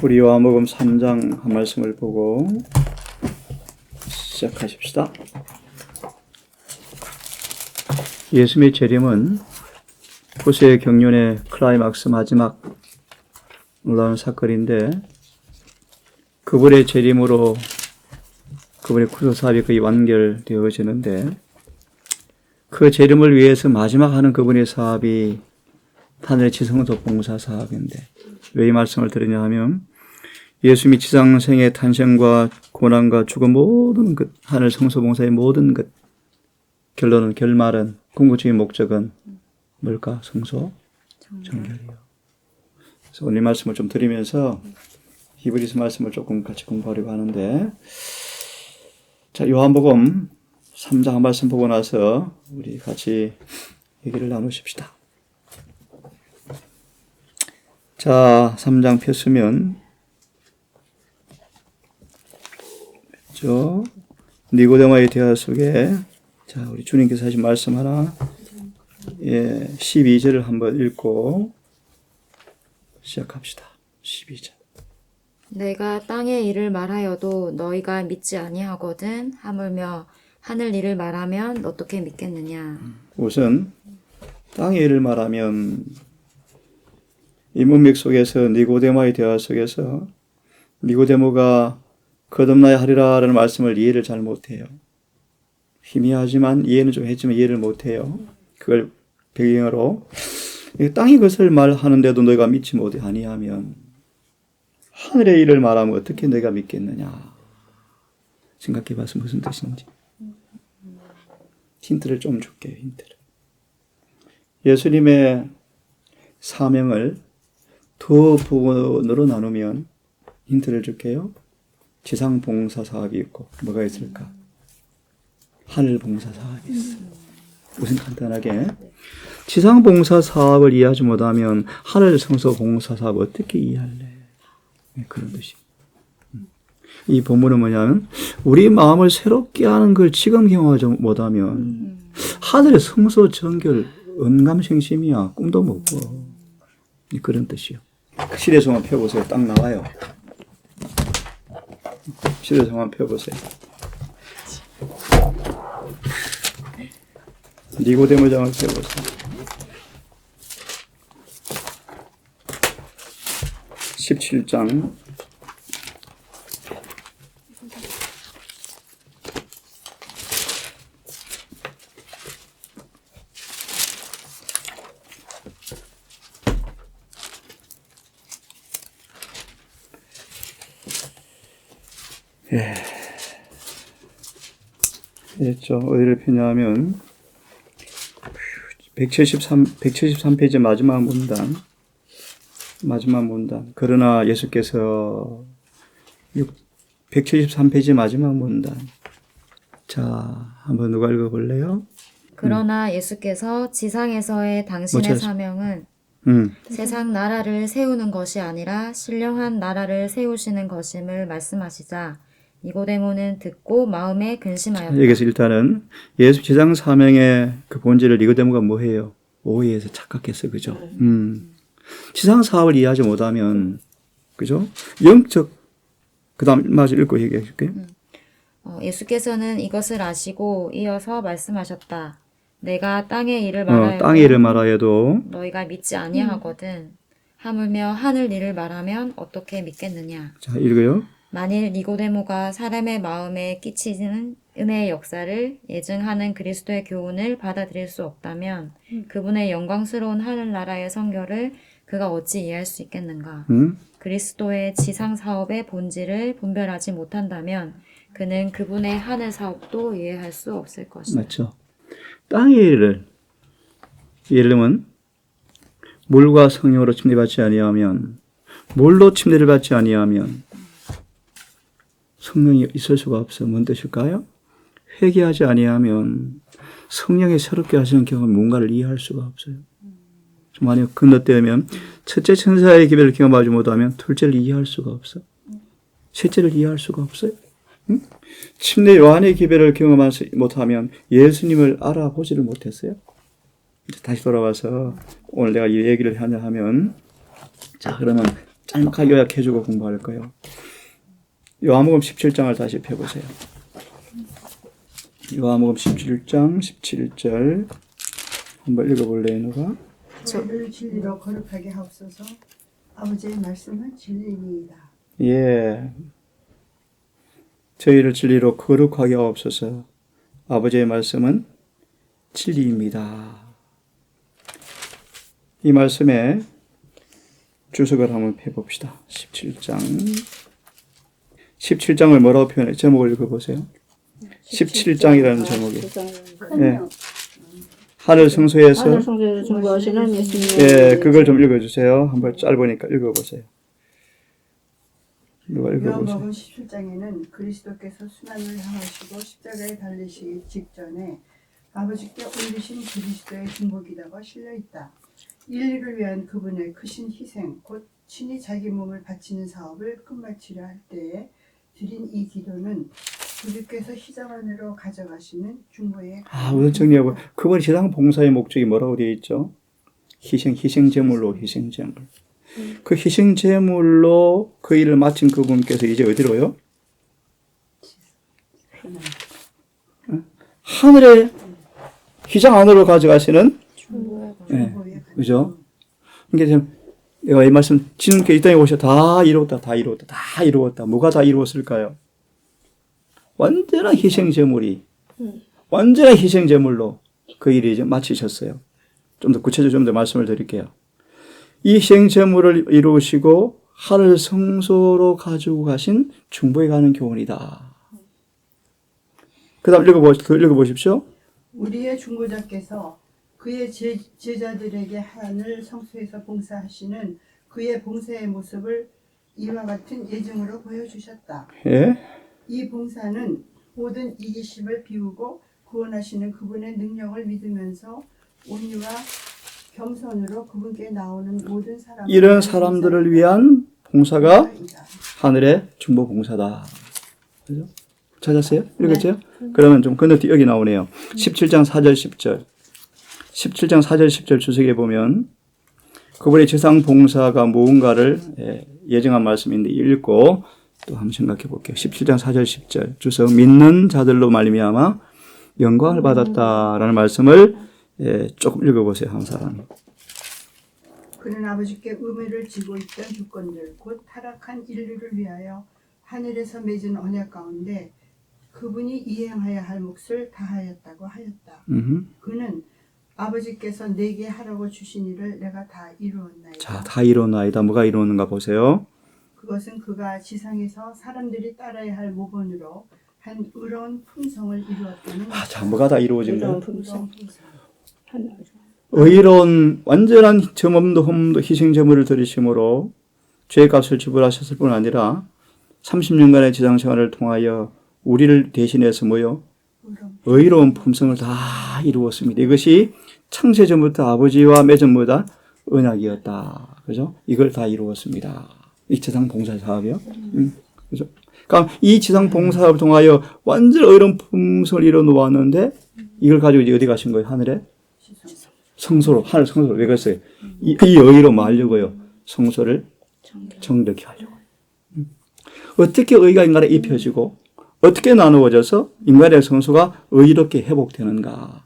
우리 요한복음 3장 한 말씀을 보고 시작하십시다. 예수님의 재림은 구세의 경륜의 클라이막스 마지막 놀라운 사건인데, 그분의 재림으로 그분의 구속 사업이 거의 완결되어지는데, 그 재림을 위해서 마지막 하는 그분의 사업이 하늘의 지성소 봉사 사업인데, 왜 이 말씀을 드리냐 하면, 예수님이 지상생의 탄생과 고난과 죽음 모든 것, 하늘 성소 봉사의 모든 것, 결말은, 궁극적인 목적은 뭘까? 성소 정결이요. 그래서 오늘 이 말씀을 좀 드리면서 히브리서 말씀을 조금 같이 공부하려고 하는데, 자, 요한복음 3장 한 말씀 보고 나서 우리 같이 얘기를 나누십시다. 자, 3장 폈으면, 니고데모의 대화 속에, 자, 우리 주님께서 하신 말씀 하나, 12절을 한번 읽고 시작합시다. 12절. 내가 땅의 일을 말하여도 너희가 믿지 아니하거든. 하물며 하늘 일을 말하면 어떻게 믿겠느냐. 우선 땅의 일을 말하면, 이 문맥 속에서 니고데모의 대화 속에서 니고데모가 거듭나야 하리라라는 말씀을 이해를 잘 못해요. 희미하지만 이해는 좀 했지만 이해를 못해요. 그걸 배경으로 땅의 것을 말하는데도 너희가 믿지 못해 아니하면 하늘의 일을 말하면 어떻게 너희가 믿겠느냐. 생각해봐서 무슨 뜻인지. 힌트를 좀 줄게요. 힌트를. 예수님의 사명을 두 부분으로 나누면 힌트를 줄게요. 지상 봉사 사업이 있고 뭐가 있을까? 하늘 봉사 사업이 있어. 우선 간단하게 지상 봉사 사업을 이해하지 못하면 하늘 성소 봉사 사업 어떻게 이해할래? 그런 뜻이. 이 본문은 뭐냐면 우리 마음을 새롭게 하는 걸 지금 경험하지 못하면 하늘의 성소 정결 언감생심이야. 꿈도 못 꿔. 그런 뜻이요. 시대성만 펴보세요. 딱 나와요. 시대성만 펴보세요. 니고데모장을 펴보세요. 17장 '어디를 펴냐면 173페이지 마지막 문단. 그러나 예수께서 173페이지 마지막 문단. 자, 한번 누가 읽어볼래요? 그러나 예수께서 지상에서의 당신의 사명은 세상 나라를 세우는 것이 아니라 신령한 나라를 세우시는 것임을 말씀하시자 니고데모는 듣고 마음에 근심하였다. 여기서 일단은 예수 지상 사명의 그 본질을 니고데모가 뭐해요? 오해해서 착각했어, 그죠? 지상 사업을 이해하지 못하면, 그죠? 영적, 그 다음 마저 읽고 얘기해 줄게요. 예수께서는 이것을 아시고 이어서 말씀하셨다. 내가 땅의 일을 말하여도 땅의 일을 말하여도 너희가 믿지 아니하거든. 하물며 하늘 일을 말하면 어떻게 믿겠느냐. 자, 읽어요. 만일 니고데모가 사람의 마음에 끼치는 은혜의 역사를 예증하는 그리스도의 교훈을 받아들일 수 없다면 그분의 영광스러운 하늘나라의 성결을 그가 어찌 이해할 수 있겠는가. 그리스도의 지상 사업의 본질을 분별하지 못한다면 그는 그분의 하늘 사업도 이해할 수 없을 것이다. 맞죠. 땅의 일을, 예를 들면 물과 성령으로 침례받지 아니하면, 물로 침례를 받지 아니하면 성령이 있을 수가 없어요. 뭔 뜻일까요? 회개하지 아니하면 성령이 새롭게 하시는 경험은 뭔가를 이해할 수가 없어요. 만약 건너뛰면 첫째 천사의 기별을 경험하지 못하면 둘째를 이해할 수가 없어요. 셋째를 이해할 수가 없어요. 침례 요한의 기별을 경험하지 못하면 예수님을 알아보지를 못했어요. 다시 돌아와서 오늘 내가 이 얘기를 하냐 하면, 자, 그러면 짤막하게 요약해주고 공부할 거예요. 요한복음 17장을 다시 펴보세요. 요한복음 17장 17절 한번 읽어볼래요, 누가? 저희를 진리로 거룩하게 하옵소서. 아버지의 말씀은 진리입니다. 예. 저희를 진리로 거룩하게 하옵소서. 아버지의 말씀은 진리입니다. 이 말씀에 주석을 한번 펴봅시다. 17장을 뭐라고 표현해요? 제목을 읽어보세요. 17장이라는 제목이. 예. 하늘 성소에서 중보하시는 예수님. 예, 그걸 좀 읽어주세요. 한번 짧으니까 읽어보세요. 누가 읽어보세요. 요한복음 17장에는 그리스도께서 순환을 향하시고 십자가에 달리시기 직전에 아버지께 올리신 그리스도의 중보기도가 실려있다. 인류를 위한 그분의 크신 희생, 곧 친히 자기 몸을 바치는 사업을 끝마치려 할 때에 드린 이 기도는 주께서 희생 안으로 가져가시는 중보의 우선 정리하고 그분의 지상 봉사의 목적이 뭐라고 되어 있죠? 희생제물로 희생제물. 그 희생제물로 그 일을 마친 그분께서 이제 어디로요? 하늘의 휘장 안으로 가져가시는 네. 그죠? 그러니까 내가 이 말씀 주님께 이 땅에 오셔 다 이루었다. 뭐가 다 이루었을까요? 완전한 희생제물로 그 일을 이제 마치셨어요. 좀 더 구체적으로 좀 더 말씀을 드릴게요. 이 희생제물을 이루시고 하늘 성소로 가지고 가신 중보에 가는 교훈이다. 그 다음 읽어보십시오. 우리의 중보자께서 그의 제자들에게 하늘 성소에서 봉사하시는 그의 봉사의 모습을 이와 같은 예증으로 보여주셨다. 예. 이 봉사는 모든 이기심을 비우고 구원하시는 그분의 능력을 믿으면서 온유와 겸손으로 그분께 나오는 모든 사람 이런 사람들을 위한 봉사가 하늘의 중보 봉사다. 그죠? 찾았어요? 읽었죠? 그러면 좀 건너뛰 여기 나오네요. 17장 4절 10절. 17장 4절 10절 주석에 보면 그분의 지상 봉사가 무언가를 예정한 말씀인데 읽고 또 한번 생각해 볼게요. 17장 4절 10절 주석 믿는 자들로 말미암아 영광을 받았다라는 말씀을 조금 읽어보세요. 한 사람. 그는 아버지께 의무를 지고 있던 주권들 곧 타락한 인류를 위하여 하늘에서 맺은 언약 가운데 그분이 이행하여야 할 몫을 다하였다고 하였다. 그는 아버지께서 내게 하라고 주신 일을 내가 다 이루었나이다. 자, 다 이루었나이다. 뭐가 이루었는가 보세요. 그것은 그가 지상에서 사람들이 따라야 할 모본으로 한 의로운 품성을 이루었다는 자, 뭐가 다 이루어진 거예요? 품성. 의로운 완전한 점없는 흠도 희생제물을 드리심으로 죄값을 지불하셨을 뿐 아니라 30년간의 지상 생활을 통하여 우리를 대신해서 의로운 품성을 다 이루었습니다. 이것이 창세전부터 아버지와 맺은 뭐다? 언약이었다. 그죠? 이걸 다 이루었습니다. 이 지상 봉사 사업이요. 그죠? 그러니까 이 지상 봉사 사업을 통하여 완전 의로운 품성을 이뤄 놓았는데 이걸 가지고 이제 어디 가신 거예요? 하늘에? 성소로, 하늘 성소로 왜 갔어요? 이 의로 뭐 하려고요? 성소를 정덕히 하려고. 어떻게 의가 인간에 입혀지고 어떻게 나누어져서 인간의 성소가 의롭게 회복되는가?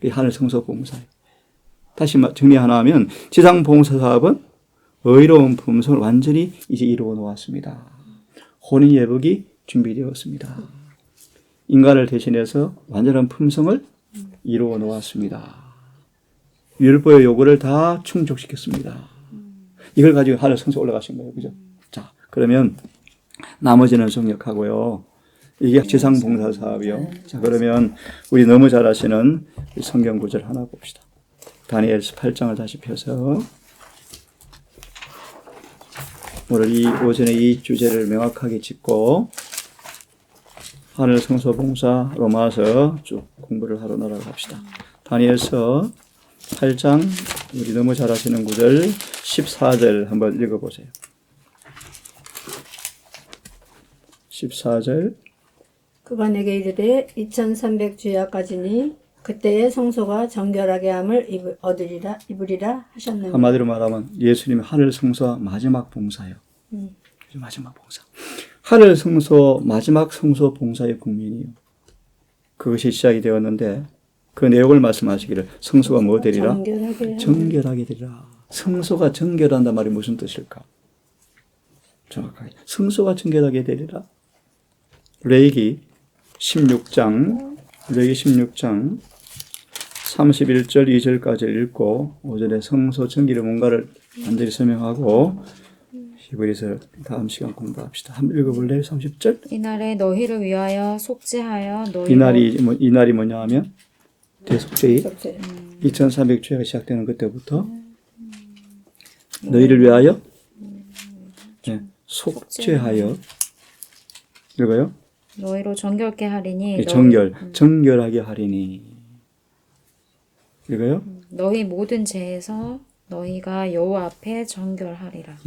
이 하늘 성소 봉사예요. 다시 정리 하나 하면 지상 봉사 사업은 의로운 품성을 완전히 이제 이루어 놓았습니다. 혼인 예복이 준비되었습니다. 인간을 대신해서 완전한 품성을 이루어 놓았습니다. 율법의 요구를 다 충족시켰습니다. 이걸 가지고 하늘 성소 올라가신 거예요. 그죠? 자, 그러면 나머지는 성역하고요. 이게 지상 봉사 사업이요. 자, 그러면 우리 너무 잘 아시는 성경 구절 하나 봅시다. 다니엘서 8장을 다시 펴서 오늘 이 오전에 이 주제를 명확하게 짚고 하늘 성소 봉사 로마서 쭉 공부를 하러 날아갑시다. 다니엘서 8장 우리 너무 잘 아시는 구절 14절 한번 읽어보세요. 14절 그가 내게 이르되 2300 주야까지니 그때의 성소가 정결하게 함을 입으리라 하셨느니라. 한마디로 말하면 예수님의 하늘 성소와 마지막 봉사예요. 마지막 봉사. 하늘 성소, 마지막 성소 봉사의 국민이요. 그것이 시작이 되었는데 그 내용을 말씀하시기를 성소가 뭐 되리라? 정결하게 되리라. 성소가 정결한단 말이 무슨 뜻일까? 정확하게. 성소가 정결하게 되리라. 레위기 16장 31절 2절까지 읽고 5절에 성소 정결의 뭔가를 완전히 설명하고 히브리서 다음 시간 공부합시다. 한번 읽어볼래요? 30절. 이날에 너희를 위하여 속죄하여 이 날이 뭐냐 하면 대속죄의 2300주야가 시작되는 그때부터 너희를 위하여 속죄하여 읽어요? 너희로 정결케 하리니 정결하게 하리니 읽어요? 너희 모든 죄에서 너희가 여호와 앞에 정결하리라.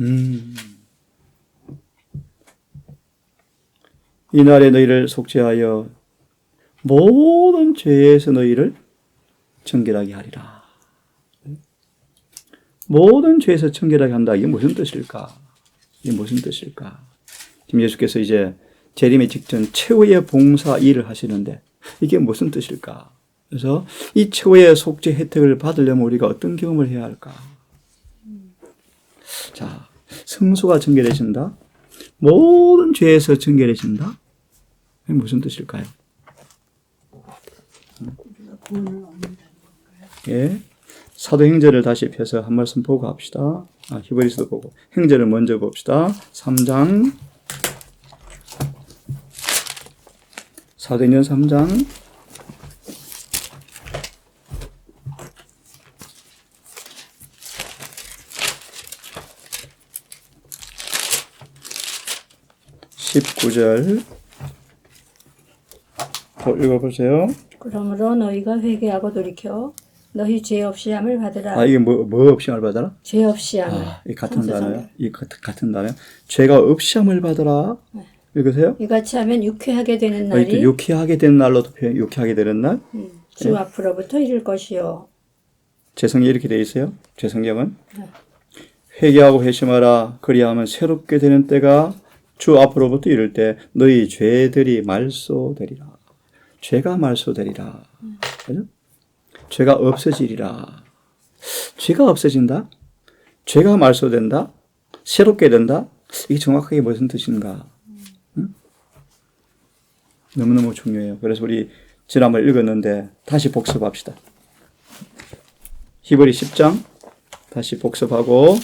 이날에 너희를 속죄하여 모든 죄에서 너희를 정결하게 하리라. 모든 죄에서 정결하게 한다. 이게 무슨 뜻일까? 지금 예수께서 이제 재림의 직전 최후의 봉사 일을 하시는데 이게 무슨 뜻일까? 그래서 이 최후의 속죄 혜택을 받으려면 우리가 어떤 경험을 해야 할까? 자, 성소가 정결해진다. 모든 죄에서 정결해진다. 이게 무슨 뜻일까요? 예. 사도행전을 다시 펴서 한 말씀 보고 합시다. 히브리서도 보고. 행전을 먼저 봅시다. 3장. 사도행전 3장. 19절 읽어보세요. 그러므로 너희가 회개하고 돌이켜 너희 죄 없이 함을 받으라. 이게 뭐 없이 함을 받아라? 죄 없이 함을. 이 같은 단어요. 이 같은 단어. 죄가 없이 함을 받으라. 읽으세요? 이같이 하면 유쾌하게 되는 날이 유쾌하게 된 날로도 표현. 유쾌하게 되는 날. 주 앞으로부터 이를 것이요. 제 성경에 이렇게 되어 있어요. 제 성경은 회개하고 회심하라. 그리하면 새롭게 되는 때가 주 앞으로부터 이를 때 너희 죄들이 말소되리라. 죄가 말소되리라. 그죠? 죄가 없어지리라. 죄가 없어진다? 죄가 말소된다? 새롭게 된다? 이게 정확하게 무슨 뜻인가? 응? 너무너무 중요해요. 그래서 우리 지난번 읽었는데 다시 복습합시다. 히브리 10장 다시 복습하고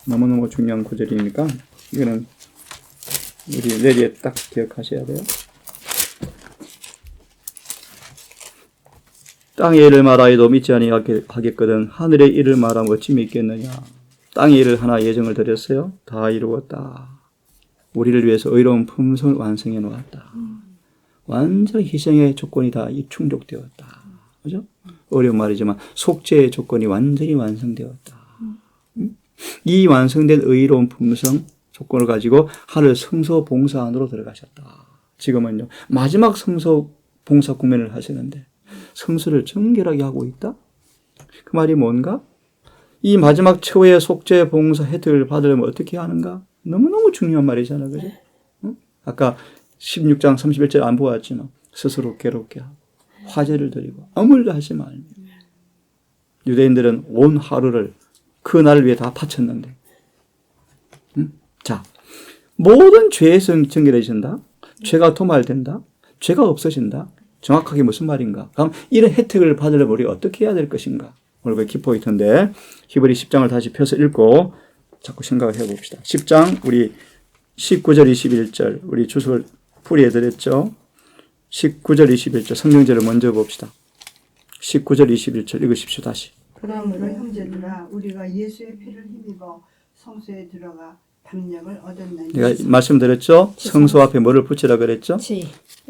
너무너무 중요한 구절이니까 이거는 우리 내리에 딱 기억하셔야 돼요. 땅의 일을 말하여도 믿지 아니하겠거든 하늘의 일을 말하면 어찌 믿겠느냐. 땅의 일을 하나 예정을 드렸어요. 다 이루었다. 우리를 위해서 의로운 품성을 완성해 놓았다. 완전 희생의 조건이 다 충족되었다. 그죠? 어려운 말이지만 속죄의 조건이 완전히 완성되었다. 이 완성된 의로운 품성 조건을 가지고 하늘 성소 봉사 안으로 들어가셨다. 지금은요 마지막 성소 봉사 국면을 하시는데 성소를 정결하게 하고 있다? 그 말이 뭔가? 이 마지막 최후의 속죄 봉사 혜택을 받으려면 어떻게 하는가? 너무너무 중요한 말이잖아요. 그죠? 응? 아까 16장 31절 안 보았지만 스스로 괴롭게 하고 화제를 드리고 아무 일도 하지 말며 유대인들은 온 하루를 그 날을 위해 다 바쳤는데 자, 모든 죄에서 정결해진다. 죄가 도말된다. 죄가 없어진다. 정확하게 무슨 말인가? 그럼 이런 혜택을 받으려면 우리가 어떻게 해야 될 것인가? 오늘 그 키포인트인데 히브리 10장을 다시 펴서 읽고 자꾸 생각을 해봅시다. 10장 우리 19절 21절 우리 주석을 풀이해드렸죠. 19절 21절 성경절을 먼저 봅시다. 19절 21절 읽으십시오. 다시. 그러므로 형제들아 우리가 예수의 피를 힘입어 성소에 들어가 담력을 얻었나니 내가 말씀드렸죠. 성소 앞에 뭐를 붙이라 그랬죠?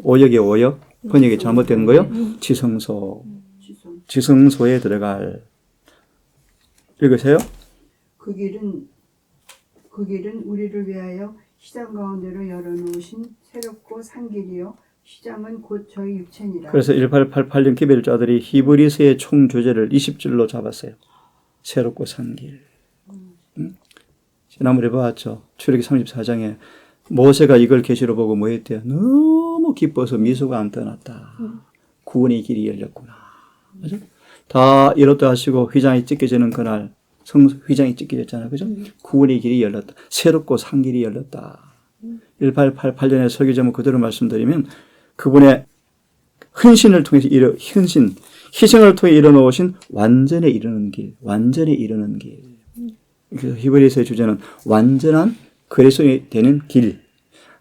오역의 오역. 번역이 잘못된 거요. 지성소. 지성소에 들어갈. 읽으세요. 그 길은 우리를 위하여 시장 가운데로 열어놓으신 새롭고 산 길이요 시작은 곧 저희 육체니라. 그래서 1888년 기별자들이 히브리서의 총 주제를 20절로 잡았어요. 새롭고 산 길. 지난번에 봤죠. 출애기 34장에 모세가 이걸 계시로 보고 뭐 했대요? 너무 기뻐서 미소가 안 떠났다. 구원의 길이 열렸구나. 그죠? 다 이렇다 하시고 휘장이 찢겨지는 그날 휘장이 찢겨졌잖아요. 그죠? 구원의 길이 열렸다. 새롭고 산 길이 열렸다. 1888년의 설교 제목 그대로 말씀드리면 그분의 헌신을 통해서 희생을 통해 이뤄놓으신 완전에 이르는 길, 완전에 이르는 길. 그래서 히브리서의 주제는 완전한 그리스도인이 되는 길.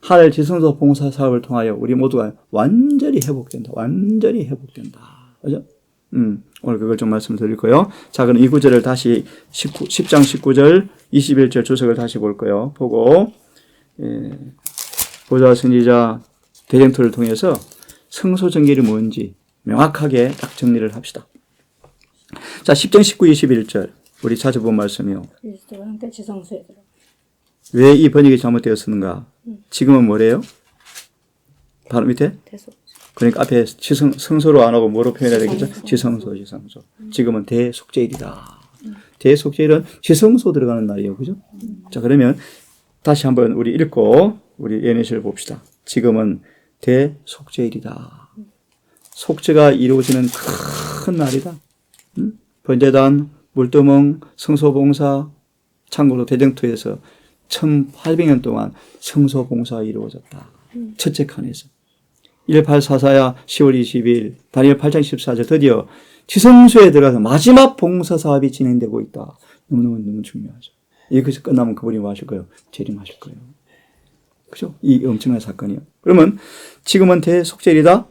하늘 지성소 봉사 사업을 통하여 우리 모두가 완전히 회복된다. 완전히 회복된다. 그죠? 오늘 그걸 좀 말씀드릴 거예요. 자, 그럼 이 구절을 다시 10장 19절, 21절 주석을 다시 볼 거예요. 보고, 보좌 선지자 대쟁토를 통해서 성소 정결이 뭔지 명확하게 딱 정리를 합시다. 자, 10장 19, 21절. 우리 자주 본 말씀이요. 그리스도와 함께 지성소에 들어. 왜 이 번역이 잘못되었는가? 지금은 뭐래요? 바로 밑에? 대속. 그러니까 앞에 성소로 안 하고 뭐로 표현해야 되겠죠? 지성소. 지금은 대속죄일이다. 대속죄일은 지성소 들어가는 날이에요. 그죠? 자, 그러면 다시 한번 우리 읽고 우리 예내시를 봅시다. 지금은 대속죄일이다. 속죄가 이루어지는 큰 날이다. 번제단, 물두멍, 성소봉사, 참고로 대정토에서 1800년 동안 성소봉사가 이루어졌다. 첫째 칸에서. 1844야 10월 20일 다니엘 8장 14절 드디어 지성소에 들어가서 마지막 봉사 사업이 진행되고 있다. 너무 중요하죠. 여기서 끝나면 그분이 뭐 하실 거예요? 재림하실 거예요. 그죠? 이 엄청난 사건이요. 그러면 지금은 대속죄일이다.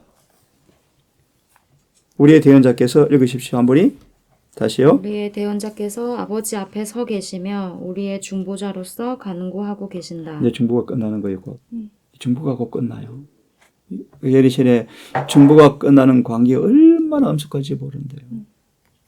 우리의 대언자께서 읽으십시오. 한 분이. 다시요. 우리의 대언자께서 아버지 앞에 서 계시며 우리의 중보자로서 간구하고 계신다. 이제 중보가 끝나는 거예요. 곧. 중보가 곧 끝나요. 예리신의 중보가 끝나는 광기가 얼마나 엄숙한지 모른대요.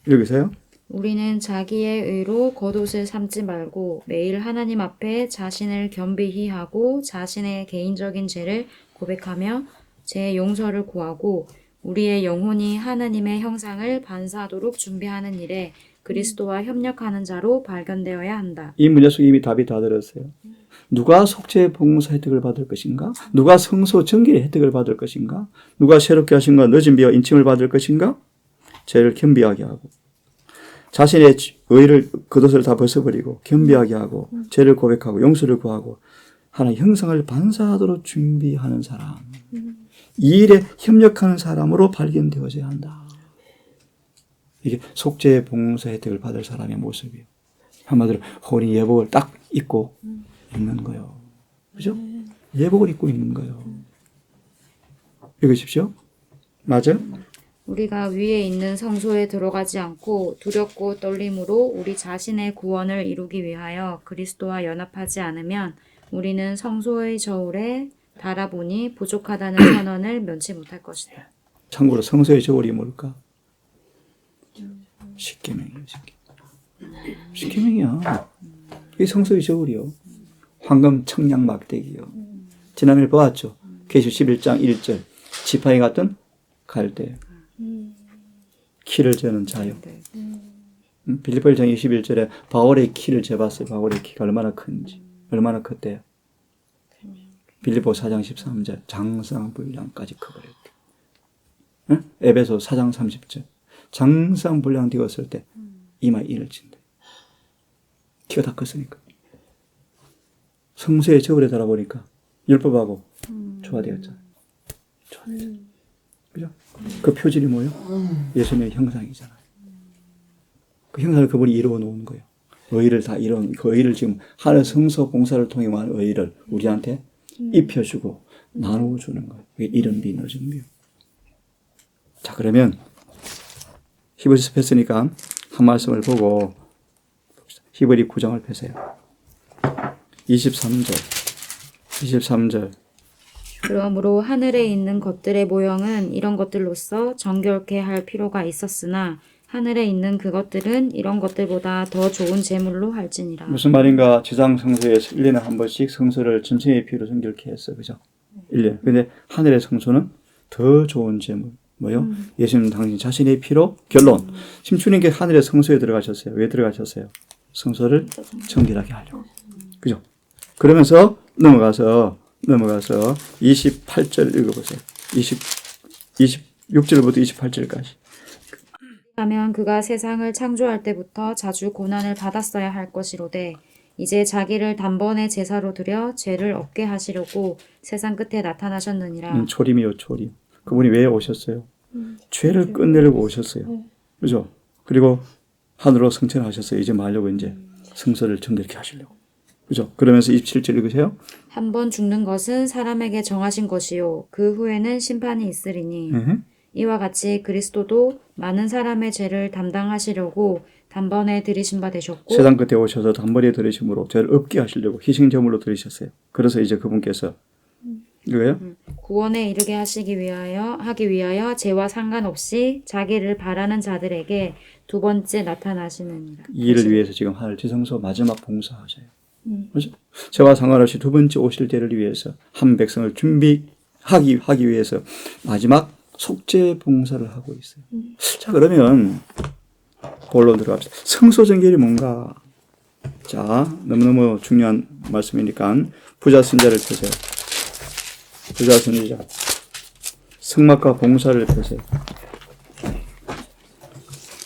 읽으세요. 우리는 자기의 의로 겉옷을 삼지 말고 매일 하나님 앞에 자신을 겸비히 하고 자신의 개인적인 죄를 고백하며 죄 용서를 구하고 우리의 영혼이 하나님의 형상을 반사하도록 준비하는 일에 그리스도와 협력하는 자로 발견되어야 한다. 이 문제 속에 이미 답이 다 들었어요. 누가 속죄 봉사 혜택을 받을 것인가? 누가 성소 정결의 혜택을 받을 것인가? 누가 새롭게 하신 것 늦은 비와 인침을 받을 것인가? 죄를 겸비하게 하고 자신의 의를 겉옷을 다 벗어버리고 겸비하게 하고 죄를 고백하고 용서를 구하고 하나님 형상을 반사하도록 준비하는 사람. 이 일에 협력하는 사람으로 발견되어져야 한다. 이게 속죄 봉사 혜택을 받을 사람의 모습이에요. 한마디로 혼인 예복을 딱 입고 있는 거예요. 그죠? 예복을 입고 있는 거예요. 읽으십시오. 맞아요? 우리가 위에 있는 성소에 들어가지 않고 두렵고 떨림으로 우리 자신의 구원을 이루기 위하여 그리스도와 연합하지 않으면 우리는 성소의 저울에 달아보니 부족하다는 선언을 면치 못할 것이다. 참고로 성소의 저울이 뭘까? 십계명이에요. 십계명이야. 이게 성소의 저울이요. 황금 청량 막대기요. 지난번에 보았죠. 계시 11장 1절 지팡이 같은 갈대 키를 재는 자요. 빌립보 1장 21절에 바울의 키를 재봤어요. 바울의 키가 얼마나 큰지. 얼마나 컸대요. 빌립보 4장 13절 장상분량까지 커버렸대. 응? 에베소 4장 30절 장상분량 되었을 때 이마에 이를 친대. 키가 다 컸으니까. 성소의 저울에 달아보니까 율법하고 조화되었잖아요. 조화되었잖아요. 그죠? 그 표질이 뭐예요? 예수님의 형상이잖아요. 그 형상을 그분이 이루어 놓은 거예요. 의를 다 이룬 그 의를 지금 하늘 성소 봉사를 통해 한 의를 우리한테 입혀주고 나누어주는 거예요. 그게 이른 비 늦은 비. 자, 그러면 히브리서 폈으니까 한 말씀을 보고 히브리 9장을 펴세요. 23절 그러므로 하늘에 있는 것들의 모형은 이런 것들로서 정결케 할 필요가 있었으나 하늘에 있는 그것들은 이런 것들보다 더 좋은 제물로 할지니라. 무슨 말인가? 지상 성소에서 1년에 한 번씩 성소를 전체의 피로 정결케 했어. 그죠? 1년. 근데 하늘의 성소는 더 좋은 제물. 뭐요? 예수님 당신 자신의 피로 결론. 지금 주님께 하늘의 성소에 들어가셨어요. 왜 들어가셨어요? 성소를 정결하게 하려고. 그죠? 그러면서 넘어가서 28절 읽어보세요. 26절부터 28절까지. 하면 그가 세상을 창조할 때부터 자주 고난을 받았어야 할 것이로되 이제 자기를 단번에 제사로 드려 죄를 없게 하시려고 세상 끝에 나타나셨느니라. 초림이요, 초림. 그분이 왜 오셨어요? 죄를 끝내려고 오셨어요. 그죠? 그리고 하늘로 승천하셨어요. 이제 말려고 이제 성소를 정결케 하시려고. 그죠? 그러면서 27절 읽으세요. 한 번 죽는 것은 사람에게 정하신 것이요 그 후에는 심판이 있으리니 이와 같이 그리스도도 많은 사람의 죄를 담당하시려고 단번에 들이신 바 되셨고 세상 끝에 오셔서 단번에 들으심으로 죄를 없게 하시려고 희생제물로 들으셨어요. 그래서 이제 그분께서 이거예요? 구원에 이르게 하기 위하여 죄와 상관없이 자기를 바라는 자들에게 두 번째 나타나시느니라. 이 일을 위해서 지금 하늘 지성소 마지막 봉사하셔요. 그렇죠? 죄와 상관없이 두 번째 오실 때를 위해서 한 백성을 준비하기 위해서 마지막 속죄 봉사를 하고 있어요. 자, 그러면 본론 들어갑시다. 성소 정결이 뭔가? 자, 너무너무 중요한 말씀이니까 부자 선자를 펴세요. 부자 선지자. 성막과 봉사를 펴세요.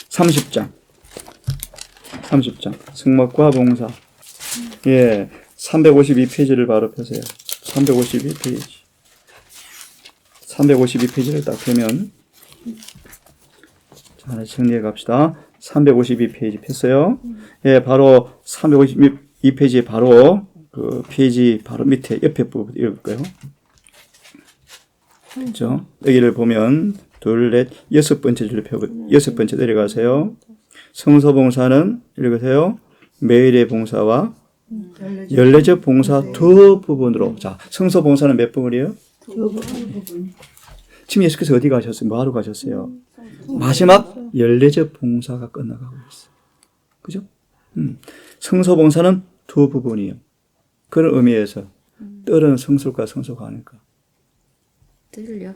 30장. 성막과 봉사. 예, 352페이지를 바로 펴세요. 352페이지를 딱 펴면, 자, 하나 정리해 갑시다. 352페이지 폈어요. 예, 바로 352페이지 바로 그 페이지 바로 밑에 옆에 부분 읽을까요? 그렇죠? 여기를 보면 둘, 넷, 여섯 번째 줄을 펴고 여섯 번째 내려가세요. 성소봉사는 읽으세요. 매일의 봉사와 연례적 봉사 두 부분으로. 자, 성소봉사는 몇 부분이에요? 두 부분. 지금 예수께서 어디 가셨어요? 뭐 하러 가셨어요? 마지막 연례적 봉사가 끝나가고 있어요. 그죠? 성소봉사는 두 부분이에요. 그런 의미에서 뜰은 성소일까 성소가 아닐까? 뜰요?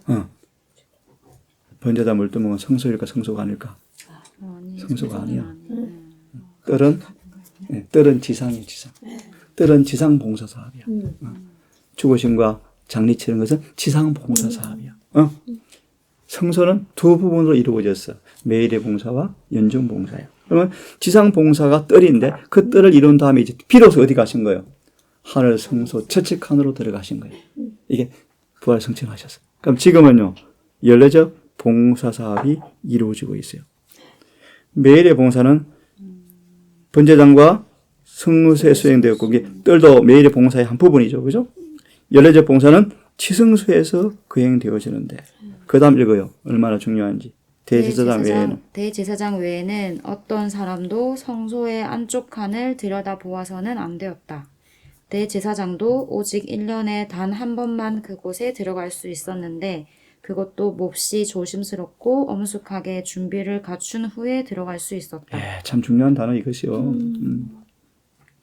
번제다 물두멍은 성소일까 성소가 아닐까? 아니, 성소가 아니야. 아니에요. 뜰은 지상이에요, 지상. 뜰은 지상 봉사 사업이야. 죽으심과 장리 치는 것은 지상 봉사 사업이야. 성소는 두 부분으로 이루어졌어. 매일의 봉사와 연중 봉사예요. 그러면 지상 봉사가 뜰인데 그 뜰을 이룬 다음에 이제 비로소 어디 가신 거예요? 하늘 성소 처측하늘로 들어가신 거예요. 이게 부활 성취하셨어요. 그럼 지금은요, 연례적 봉사 사업이 이루어지고 있어요. 매일의 봉사는 번제장과 성수에 수행되었고, 이게 뜰도 매일의 봉사의 한 부분이죠. 그죠? 연례적 봉사는 치성수에서 거행되어지는데, 그 다음 읽어요. 얼마나 중요한지. 대제사장 외에는 어떤 사람도 성소의 안쪽 칸을 들여다보아서는 안 되었다. 대제사장도 오직 1년에 단 한 번만 그곳에 들어갈 수 있었는데 그것도 몹시 조심스럽고 엄숙하게 준비를 갖춘 후에 들어갈 수 있었다. 예, 참 중요한 단어 이것이요.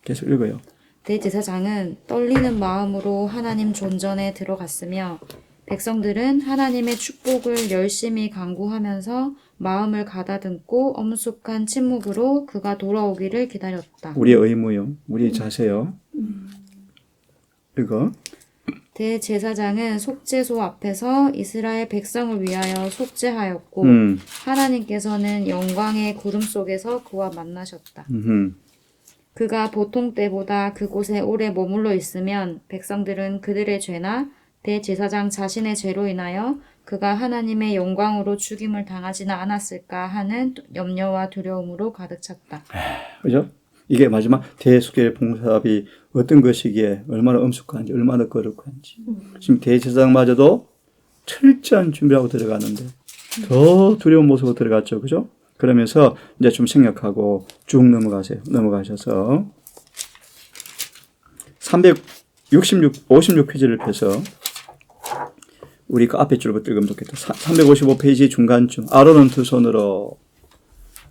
계속 읽어요. 대제사장은 떨리는 마음으로 하나님 존전에 들어갔으며 백성들은 하나님의 축복을 열심히 간구하면서 마음을 가다듬고 엄숙한 침묵으로 그가 돌아오기를 기다렸다. 우리의 의무요. 우리의 자세요. 이거. 대제사장은 속죄소 앞에서 이스라엘 백성을 위하여 속죄하였고 하나님께서는 영광의 구름 속에서 그와 만나셨다. 그가 보통 때보다 그곳에 오래 머물러 있으면 백성들은 그들의 죄나 대제사장 자신의 죄로 인하여 그가 하나님의 영광으로 죽임을 당하지는 않았을까 하는 염려와 두려움으로 가득 찼다. 그죠? 이게 마지막 대속죄 봉사비 어떤 것이기에 얼마나 엄숙한지 얼마나 거룩한지. 지금 대제사장마저도 철저한 준비하고 들어가는데 더 두려운 모습으로 들어갔죠. 그죠? 그러면서 이제 좀 생략하고 쭉 넘어가셔서 56페이지를 펴서 우리 그 앞에 줄부터 읽으면 좋겠다. 355페이지 중간쯤 아론은 두 손으로.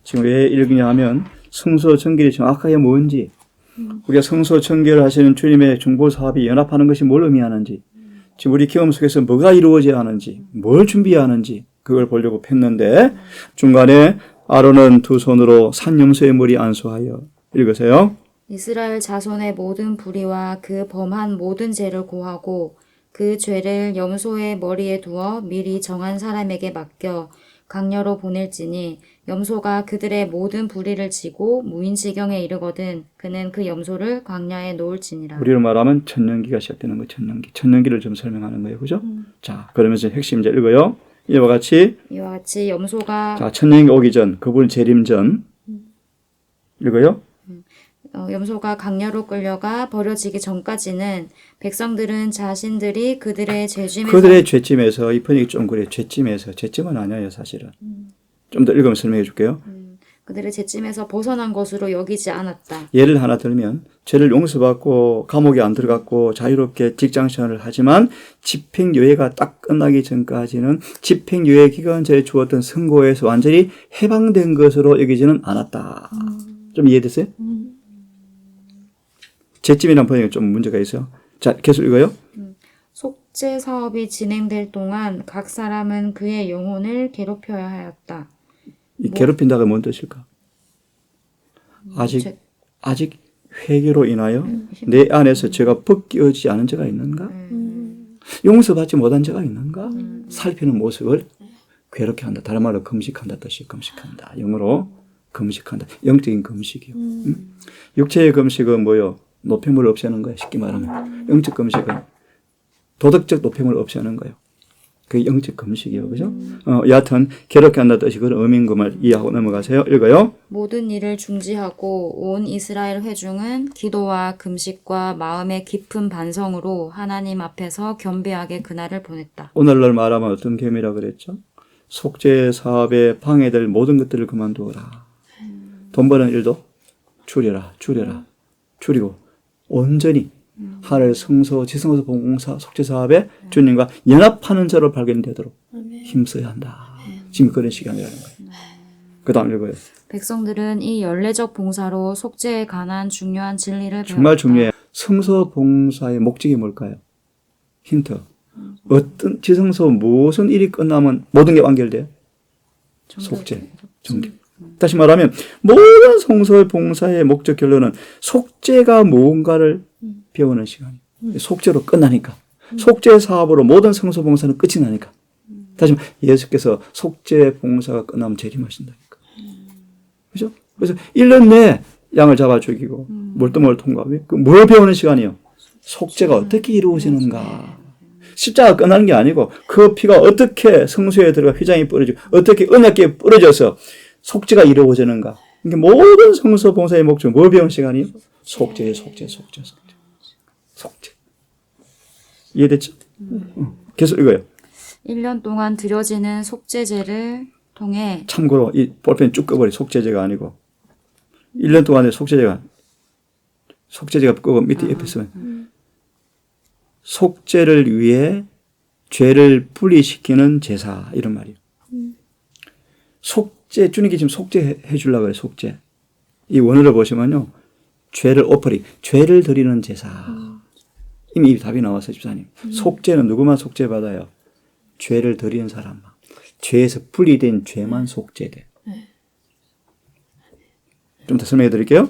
지금 왜 읽으냐 하면 성소 정결이 정확하게 뭔지, 우리가 성소 정결을 하시는 주님의 중보 사업이 연합하는 것이 뭘 의미하는지, 지금 우리 경험 속에서 뭐가 이루어져야 하는지, 뭘 준비해야 하는지 그걸 보려고 폈는데 중간에 아론은 두 손으로 산 염소의 머리 안수하여 읽으세요. 이스라엘 자손의 모든 불의와 그 범한 모든 죄를 고하고 그 죄를 염소의 머리에 두어 미리 정한 사람에게 맡겨 강녀로 보낼지니 염소가 그들의 모든 불의를 지고 무인지경에 이르거든 그는 그 염소를 광야에 놓을지니라. 우리로 말하면 천년기가 시작되는 거, 천년기. 천년기를 좀 설명하는 거예요. 그죠? 자, 그러면서 핵심 이제 읽어요. 이와 같이 염소가 자, 천년기 오기 전, 그분 재림 전 읽어요. 염소가 강야로 끌려가 버려지기 전까지는 백성들은 자신들이 그들의 죄짐에서 이 번역이 좀 그래. 죄짐은 아니에요, 사실은. 좀 더 읽으면 설명해 줄게요. 그들의 죄짐에서 벗어난 것으로 여기지 않았다. 예를 하나 들면 죄를 용서받고 감옥에 안 들어갔고 자유롭게 직장생활을 하지만 집행유예가 딱 끝나기 전까지는 집행유예 기간제에 주었던 선고에서 완전히 해방된 것으로 여기지는 않았다. 좀 이해됐어요? 죄짐이라는 번역에 좀 문제가 있어요. 자, 계속 읽어요. 속죄 사업이 진행될 동안 각 사람은 그의 영혼을 괴롭혀야 하였다. 이 괴롭힌다가 뭔 뜻일까? 아직 회개로 인하여 내 안에서 죄가 벗겨지지 않은 죄가 있는가? 용서받지 못한 죄가 있는가? 살피는 모습을 괴롭게 한다. 다른 말로 금식한다 뜻이 금식한다. 영어로 금식한다. 영적인 금식이요. 육체의 금식은 뭐요? 노폐물을 없애는 거예요. 쉽게 말하면. 영적 금식은 도덕적 노폐물을 없애는 거예요. 그게 영적 금식이에요. 그죠? 여하튼 괴롭게 한다 뜻이 그런 의미인 것을 이해하고 넘어가세요. 읽어요. 모든 일을 중지하고 온 이스라엘 회중은 기도와 금식과 마음의 깊은 반성으로 하나님 앞에서 겸비하게 그날을 보냈다. 오늘날 말하면 어떤 겸이라 그랬죠? 속죄 사업에 방해될 모든 것들을 그만두어라. 돈 버는 일도 줄여라. 줄이고 온전히 하늘 성소, 지성소 봉사, 속죄 사업에 주님과 연합하는 자로 발견되도록 힘써야 한다. 지금 그런 시간이라는 거예요. 그 다음 읽어요. 백성들은 이 연례적 봉사로 속죄에 관한 중요한 진리를 배웠다. 정말 중요해요. 성소 봉사의 목적이 뭘까요? 힌트. 어떤 지성소 무슨 일이 끝나면 모든 게 완결돼요? 속죄, 정결. 다시 말하면 모든 성소의 봉사의 목적 결론은 속죄가 무언가를 배우는 시간이에요. 속죄로 끝나니까. 속죄 사업으로 모든 성소 봉사는 끝이 나니까. 다시 말하면 예수께서 속죄 봉사가 끝나면 재림하신다니까. 그죠? 그래서 1년 내에 양을 잡아 죽이고 물두멍을 통과하고 뭘 배우는 시간이에요? 속죄가 어떻게 이루어지는가. 십자가 끝나는 게 아니고 그 피가 어떻게 성소에 들어가 휘장이 뿌려지고 어떻게 은혜께 뿌려져서 속죄가 이루어지는가. 그러니까 모든 성소 봉사의 목적은 뭘 배우는 시간이에요? 속죄. 이해됐죠? 계속 읽어요. 1년 동안 드려지는 속죄제를 통해 참고로 이 볼펜 쭉 꺼버려. 속죄제가 아니고 1년 동안의 속죄제가 끄고 밑에 옆에 쓰면 속죄를 위해 죄를 분리시키는 제사 이런 말이에요. 속죄 주님께 지금 속죄해 주려고 해요. 속죄. 이 원어를 보시면요. 죄를 드리는 제사. 이미 이 답이 나왔어요. 집사님. 속죄는 누구만 속죄받아요? 죄를 드리는 사람만. 죄에서 분리된 죄만 속죄돼. 좀 더 설명해 드릴게요.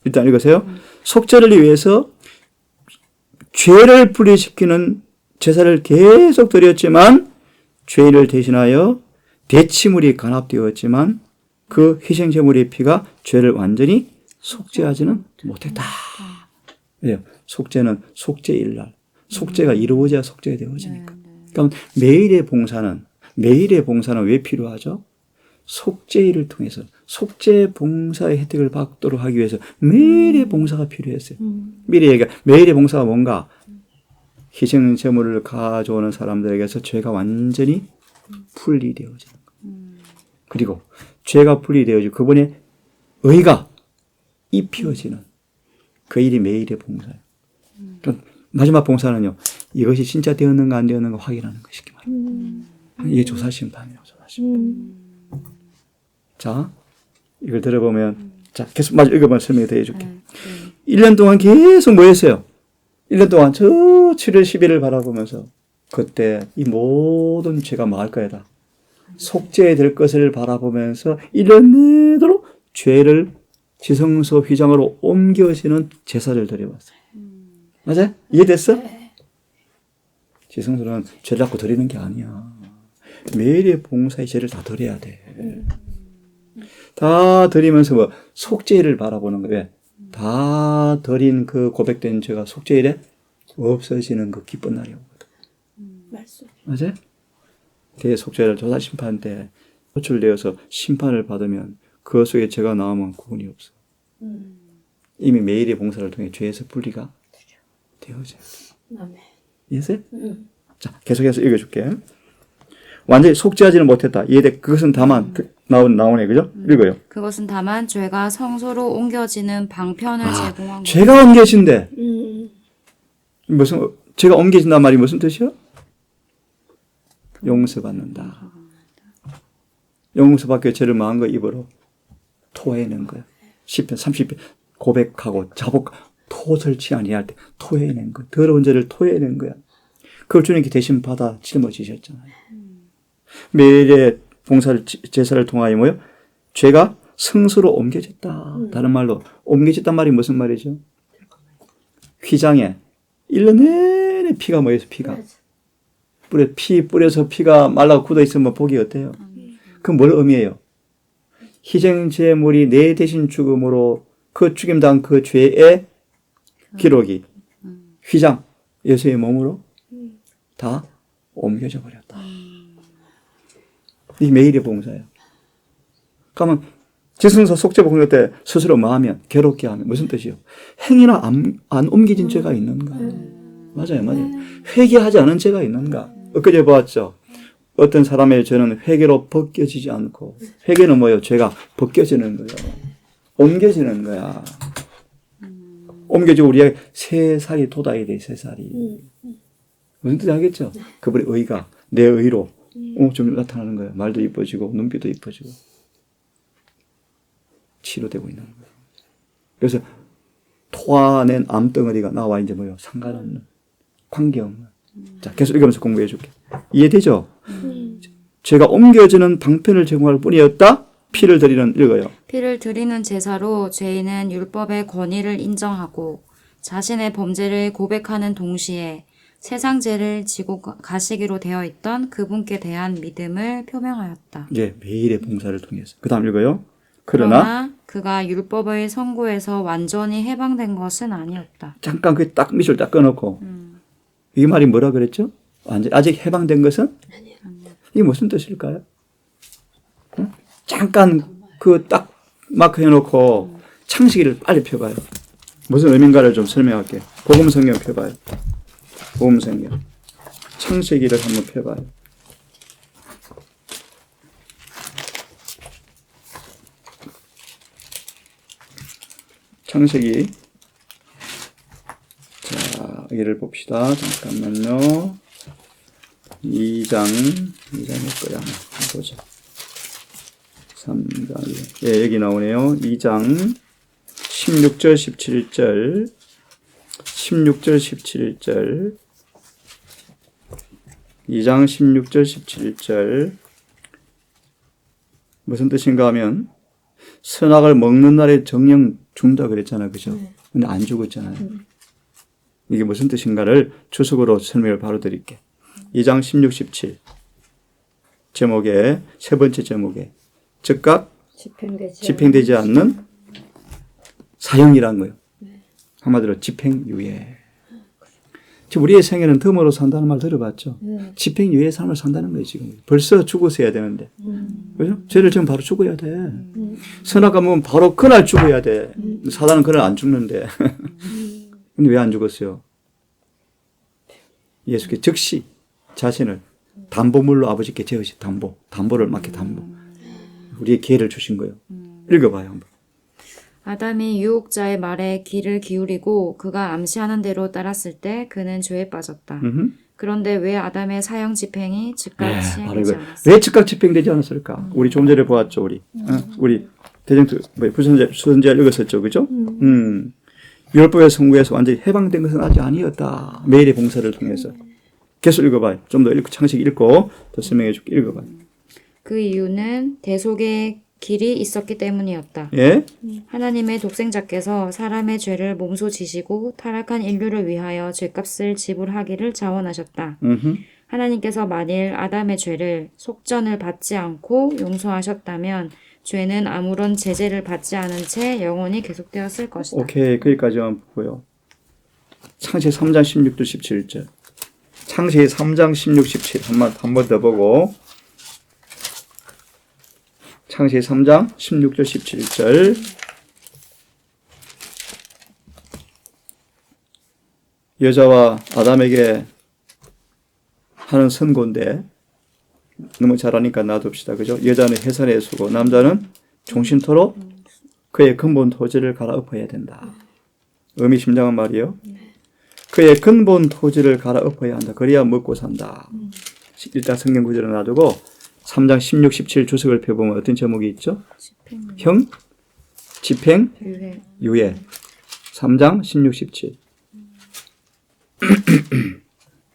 일단 읽으세요. 속죄를 위해서 죄를 분리시키는 제사를 계속 드렸지만 죄를 대신하여 대치물이 간합되었지만 그 희생제물의 피가 죄를 완전히 속죄하지는 못했다. 왜요? 속죄는 속죄일날. 속죄가 이루어져야 속죄가 되어지니까. 그러니까 매일의 봉사는 왜 필요하죠? 속죄일을 통해서 속죄 봉사의 혜택을 받도록 하기 위해서 매일의 봉사가 필요했어요. 매일의 봉사가 뭔가? 희생 제물을 가져오는 사람들에게서 죄가 완전히 분리되어지는 거예요. 그리고 죄가 분리되어지고 그분의 의가 입혀지는 그 일이 매일의 봉사예요. 마지막 봉사는요. 이것이 진짜 되었는가 안 되었는가 확인하는 거 쉽게 말합니다. 이게 조사심판이에요. 조사심판. 자, 이걸 들어보면 자, 계속 마저 읽어보면 설명을 더 해줄게. 1년 동안 계속 뭐 했어요? 1년 동안 저 7월 10일을 바라보면서 그때 이 모든 죄가 망할 거다. 속죄될 것을 바라보면서 1년 내도록 죄를 지성소 휘장으로 옮겨지는 제사를 드려왔어요. 맞아요? 이해됐어? 지성소는 죄를 갖고 드리는 게 아니야. 매일의 봉사의 죄를 다 드려야 돼. 다 드리면서 뭐 속죄일을 바라보는 거예요. 다 드린 그 고백된 죄가 속죄일에 없어지는 그 기쁜 날이 오거든. 말씀. 맞아요? 대속죄를 조사 심판 때 호출되어서 심판을 받으면 그 속에 죄가 나오면 구원이 없어. 이미 매일의 봉사를 통해 죄에서 분리가 되어져요. 아멘. 이해했어요? 자, 계속해서 읽어줄게. 완전히 속죄하지는 못했다. 이해돼? 그것은 다만 나오네, 그죠? 읽어요. 그것은 다만 죄가 성소로 옮겨지는 방편을 제공한 것. 죄가 옮겨진대. 무슨 죄가 옮겨진단 말이 무슨 뜻이요? 용서받는다. 용서받기 위해 죄를 마음 과 입으로 토해낸 거야. 10편, 30편 고백하고 자복 토설치 아니할 때 토해낸 거야. 더러운 죄를 토해낸 거야. 그걸 주님께 대신 받아 짊어지셨잖아요. 매일의 봉사를 제사를 통하여 뭐요? 죄가 성소로 옮겨졌다. 다른 말로 옮겨졌단 말이 무슨 말이죠? 휘장에 1년 내내 피가 모여서 피가 피 뿌려서 피가 말라고 굳어 있으면 보기 어때요? 그건 뭘 의미해요? 희생제물이 내 대신 죽음으로 그 죽임당 그 죄의 기록이 휘장 예수의 몸으로 다 옮겨져 버렸다. 이 매일의 봉사예요. 그러면 지성소 속죄 봉사 때 스스로 마하면 괴롭게 하면 무슨 뜻이요? 행위나 안 옮겨진 죄가 있는가? 맞아요. 회개하지 않은 죄가 있는가? 엊그제 보았죠. 어떤 사람의 죄는 회개로 벗겨지지 않고 회개는 뭐예요? 죄가 벗겨지는 거예요. 옮겨지는 거야. 옮겨지고 우리의 3살이 돋아야 돼. 3살이. 무슨 뜻인지 알겠죠? 그분의 의가 내 의로 좀 나타나는 거예요. 말도 이뻐지고 눈빛도 이뻐지고 치료되고 있는 거예요. 그래서 토하낸 암덩어리가 나와 이제 뭐예요? 상관없는 관계없는. 자, 계속 읽으면서 공부해 줄게. 이해되죠? 죄가 옮겨지는 방편을 제공할 뿐이었다. 피를 드리는 읽어요. 피를 드리는 제사로 죄인은 율법의 권위를 인정하고 자신의 범죄를 고백하는 동시에 세상 죄를 지고 가시기로 되어 있던 그분께 대한 믿음을 표명하였다. 예, 매일의 봉사를 통해서. 그 다음 읽어요. 그러나 그가 율법의 선고에서 완전히 해방된 것은 아니었다. 잠깐 그 딱 밑을 딱 꺼놓고 이 말이 뭐라 그랬죠? 아직 해방된 것은? 이게 무슨 뜻일까요? 잠깐 그 딱 마크 해놓고 창세기를 빨리 펴봐요. 무슨 의미인가를 좀 설명할게요. 복음 성경 펴봐요. 복음 성경. 창세기를 한번 펴봐요. 창세기. 자, 여기를 봅시다. 잠깐만요. 2장일 거야. 보자. 3장. 예, 여기 나오네요. 2장 16절, 17절. 16절, 17절. 2장 16절, 17절. 무슨 뜻인가 하면 선악을 먹는 날에 정령 죽는다 그랬잖아요. 그죠? 근데 안 죽었잖아요. 이게 무슨 뜻인가를 주석으로 설명을 바로 드릴게. 2장 16, 17 제목에 세 번째 제목에 즉각 집행되지 않는 사형이라는 거예요. 한마디로 집행유예. 지금 우리의 생애는 덤으로 산다는 말 들어봤죠? 집행유예 삶을 산다는 거예요. 지금 벌써 죽었어야 되는데 그죠? 죄를 지금 바로 죽어야 돼. 선악과 먹으면 바로 그날 죽어야 돼. 사단은 그날 안 죽는데 근데 왜 안 죽었어요? 예수께 즉시 자신을 담보물로 아버지께 제으신 담보를 맡게 담보. 우리의 기회를 주신 거예요. 읽어봐요 한번. 아담이 유혹자의 말에 귀를 기울이고 그가 암시하는 대로 따랐을 때 그는 죄에 빠졌다. 그런데 왜 아담의 사형 집행이 즉각 시행되지 않았을까? 왜 즉각 집행되지 않았을까? 우리 좀 전에 보았죠. 우리 대정수 수선제 읽었었죠. 그죠? 율법의 선고에서 완전히 해방된 것은 아직 아니었다. 매일의 봉사를 통해서. 계속 읽어봐요. 좀 더 읽고 창세기 읽고 더 설명해 줄게. 읽어봐요. 그 이유는 대속의 길이 있었기 때문이었다. 예? 하나님의 독생자께서 사람의 죄를 몸소 지시고 타락한 인류를 위하여 죄값을 지불하기를 자원하셨다. 하나님께서 만일 아담의 죄를 속전을 받지 않고 용서하셨다면 죄는 아무런 제재를 받지 않은 채 영원히 계속되었을 것이다. 오케이. 거기까지만 보고요. 창세기 3장 16절 17절. 창세기 3장 16, 17. 한 번 더 보고. 창세기 3장 16절 17절. 여자와 아담에게 하는 선고인데 너무 잘하니까 놔둡시다. 그죠? 여자는 해산의 수고, 남자는 종신토록 그의 근본 토지를 갈아엎어야 된다. 의미심장한 말이요. 그의 근본 토지를 갈아엎어야 한다. 그래야 먹고 산다. 일단 성경 구절을 놔두고 3장 16, 17 주석을 펴보면 어떤 제목이 있죠? 형, 집행, 유해. 유예. 3장 16, 17.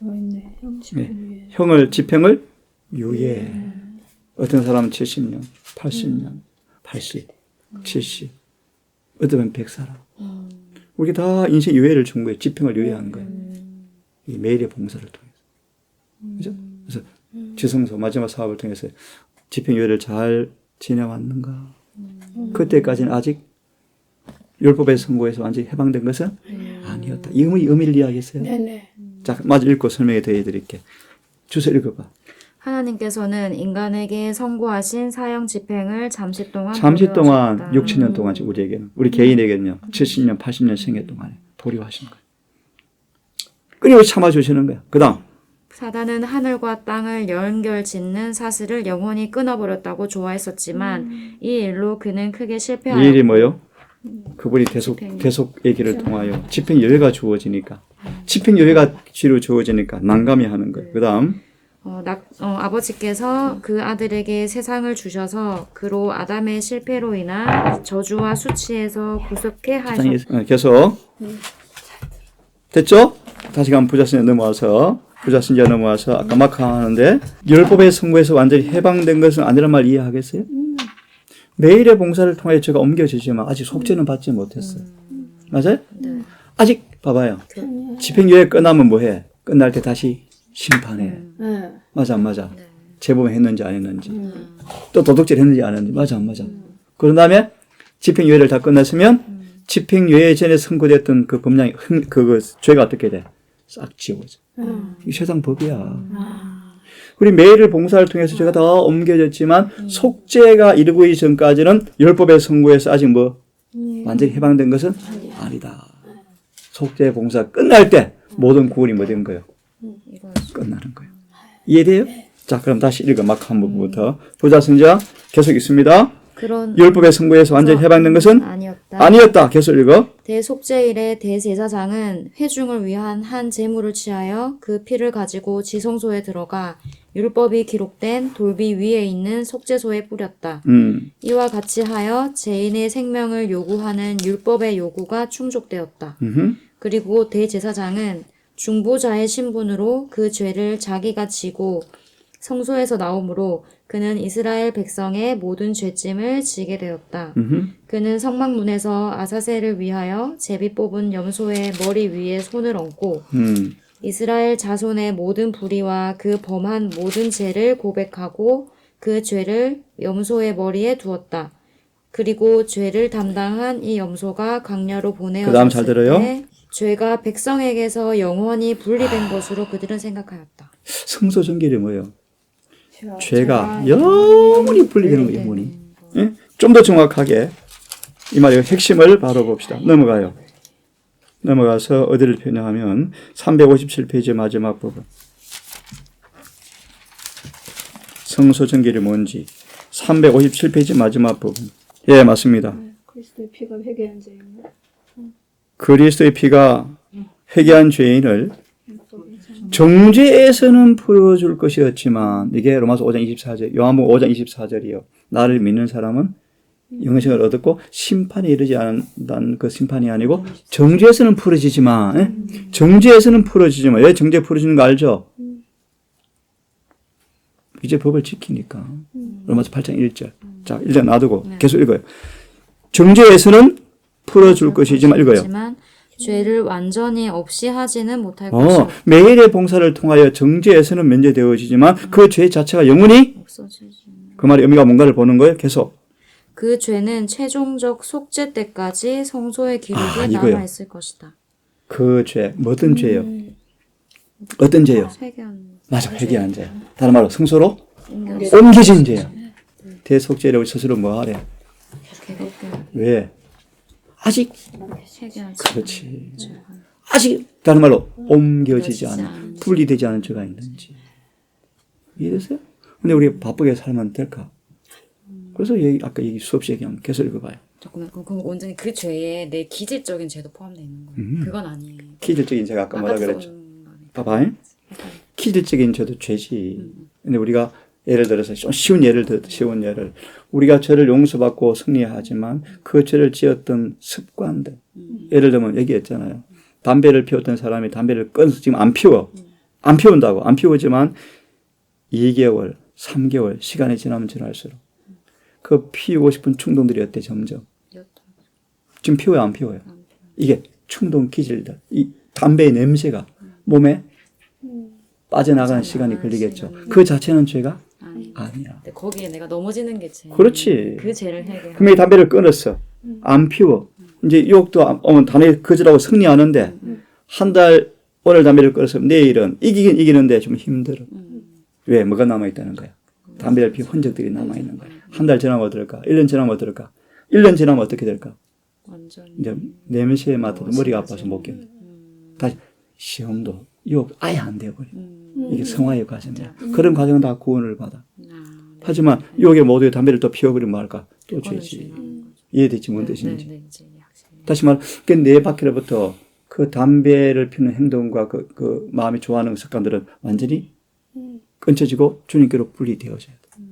있네. 네. 형을, 집행을 유예. 어떤 사람은 70년, 80년, 80, 70. 어쩌면 100사람. 우리 다 인생 유예를 준 거예요. 집행을 유예한 거예요. 이 매일의 봉사를 통해서. 그죠? 그래서 지성소 마지막 사업을 통해서 집행 유예를 잘 지내왔는가? 그때까지는 아직 율법의 선고에서 완전히 해방된 것은 아니었다. 이 의미를 이해하겠어요? 네네. 자, 마저 읽고 설명해 드릴게. 주소 읽어봐. 하나님께서는 인간에게 선고하신 사형 집행을 잠시 동안 6, 7년 동안 우리에게는, 우리 개인에게는요, 70년, 80년 생애 동안에 보류하신 거예요. 끊임없이 참아주시는 거야. 그 다음. 사단은 하늘과 땅을 연결 짓는 사슬을 영원히 끊어버렸다고 좋아했었지만 이 일로 그는 크게 이 실패하였고 일이 뭐요? 그분이 대속의 길을 통하여 집행유예가 주어지니까, 집행유예가 뒤로 주어지니까 난감해 하는 거예요. 그 다음. 아버지께서 그 아들에게 세상을 주셔서 그로 아담의 실패로 인한 저주와 수치에서 구속해 하셨다. 계속. 됐죠? 다시 한번 부자선제 넘어와서 아까 마카 하는데 율법의 선고에서 완전히 해방된 것은 아니란 말 이해하겠어요? 매일의 봉사를 통해 제가 옮겨지지만 아직 속죄는 받지 못했어요. 맞아요? 네. 아직 봐봐요. 집행유예 끝나면 뭐해? 끝날 때 다시 심판해. 맞아 안 맞아? 재범했는지 안 했는지. 또 도둑질 했는지 안 했는지. 맞아 안 맞아? 그런 다음에 집행유예를 다 끝났으면 집행유예 전에 선고됐던 그 법령이 그 죄가 어떻게 돼? 싹 지워져. 이 세상 법이야. 우리 매일의 봉사를 통해서 제가 다 옮겨졌지만 속죄가 이르기 전까지는 율법의 선고에서 아직 완전히 해방된 것은 아니다. 속죄 봉사 끝날 때 모든 구원이 뭐 된 거예요? 끝나는 거예요. 이해돼요? 자, 그럼 다시 읽어. 막 한 부분부터. 부자선자 계속 있습니다. 율법의 선고에서 완전히 해방된 것은 아니었다. 계속 읽어. 대속죄일의 대제사장은 회중을 위한 한 제물을 취하여 그 피를 가지고 지성소에 들어가 율법이 기록된 돌비 위에 있는 속죄소에 뿌렸다. 이와 같이 하여 죄인의 생명을 요구하는 율법의 요구가 충족되었다. 그리고 대제사장은 중보자의 신분으로 그 죄를 자기가 지고 성소에서 나오므로 그는 이스라엘 백성의 모든 죄짐을 지게 되었다. 그는 성막문에서 아사셀을 위하여 제비 뽑은 염소의 머리 위에 손을 얹고 이스라엘 자손의 모든 불의와 그 범한 모든 죄를 고백하고 그 죄를 염소의 머리에 두었다. 그리고 죄를 담당한 이 염소가 광야로 그다음 잘 보내어졌을 들어요. 때 죄가 백성에게서 영원히 분리된 것으로 그들은 생각하였다. 성소 정결이 뭐예요? 죄가 영원히 분리되는 거예요. 영원히. 예? 좀 더 정확하게 이 말의 핵심을 바로 봅시다. 넘어가서 어디를 표현하면 357페이지 마지막 부분. 성소 정결이 뭔지 357페이지 마지막 부분. 예, 맞습니다. 그리스도의 피가 회개한 죄인을 그리스도의 피가 회개한 죄인을 정죄에서는 풀어줄 것이었지만 이게 로마서 5장 24절, 요한복음 5장 24절이요. 나를 믿는 사람은 영생을 얻었고 심판에 이르지 않는다는 그 심판이 아니고 정죄에서는 풀어지지만 정죄에서는 풀어지지만 왜 정죄 풀어지는 거 알죠? 이제 법을 지키니까. 로마서 8장 1절. 자, 1절 놔두고 계속 읽어요. 정죄에서는 풀어줄 것이지만 읽어요. 하지만 죄를 완전히 없이 하지는 못할 것이요 매일의 봉사를 통하여 정죄에서는 면제되어지지만 그 죄 자체가 영원히 없어지지. 그 말의 의미가 뭔가를 보는 거예요. 계속. 그 죄는 최종적 속죄 때까지 성소의 기록에 이거요. 남아 있을 것이다. 그 죄, 뭐든 죄요. 어떤 죄요? 회개한 맞아, 회개한 죄. 다른 말로 성소로 옮겨 옮겨진 죄야. 대속죄를 스스로 뭐 하래? 왜? 아직 회개한 그렇지. 아직 다른 말로 옮겨지지 않은, 않은 분리되지 않은 죄가 있는지. 이해되세요? 근데 우리 바쁘게 살면 될까? 그래서 아까 수없이 얘기하면 계속 읽어봐요. 잠깐만, 그럼 완전히 그 죄에 내 기질적인 죄도 포함되어 있는 거예요. 그건 아니에요. 기질적인 죄가 아까 뭐라 그랬죠? 써온 거네. 봐봐. 기질적인 죄도 죄지. 근데 우리가 예를 들어서 좀 쉬운 예를 우리가 죄를 용서받고 승리하지만 그 죄를 지었던 습관들. 예를 들면 얘기했잖아요. 담배를 피웠던 사람이 담배를 끊어서 지금 안 피워. 안 피운다고. 안 피우지만 2개월, 3개월 시간이 지나면 지날수록 그 피우고 싶은 충동들이 어때 점점. 지금 피워요 안 피워요? 이게 충동 기질들. 이 담배의 냄새가 몸에 빠져나가는 시간이 걸리겠죠. 그 자체는 죄가 아니야. 근데 거기에 내가 넘어지는 게 죄. 그렇지. 그 죄를 해결. 그럼 이 담배를 끊었어. 안 피워. 이제 유혹도 오면 담배 그지라고 승리하는데 한 달 오늘 담배를 끊어서 내일은 이기긴 이기는데 좀 힘들어. 왜? 뭐가 남아있다는 거야. 담배를 피운 흔적들이 남아있는 거야. 한 달 지나면 어떨까? 1년 지나면 어떨까? 1년 지나면 어떻게 될까? 완전 이제 냄새에 맡아도 머리가 아파서 못 견뎌. 다시 시험도 유혹 아예 안 돼버려. 이게 성화의 과정이야. 그런 과정은 다 구원을 받아. 하지만 유혹에 모두의 담배를 또 피워버리면 뭐 할까? 또 죄지. 이해되지 뭔 뜻인지. 다시 말해 내 밖으로부터 그 담배를 피우는 행동과 그 마음이 좋아하는 습관들은 완전히 끊쳐지고 주님께로 분리되어져야 돼.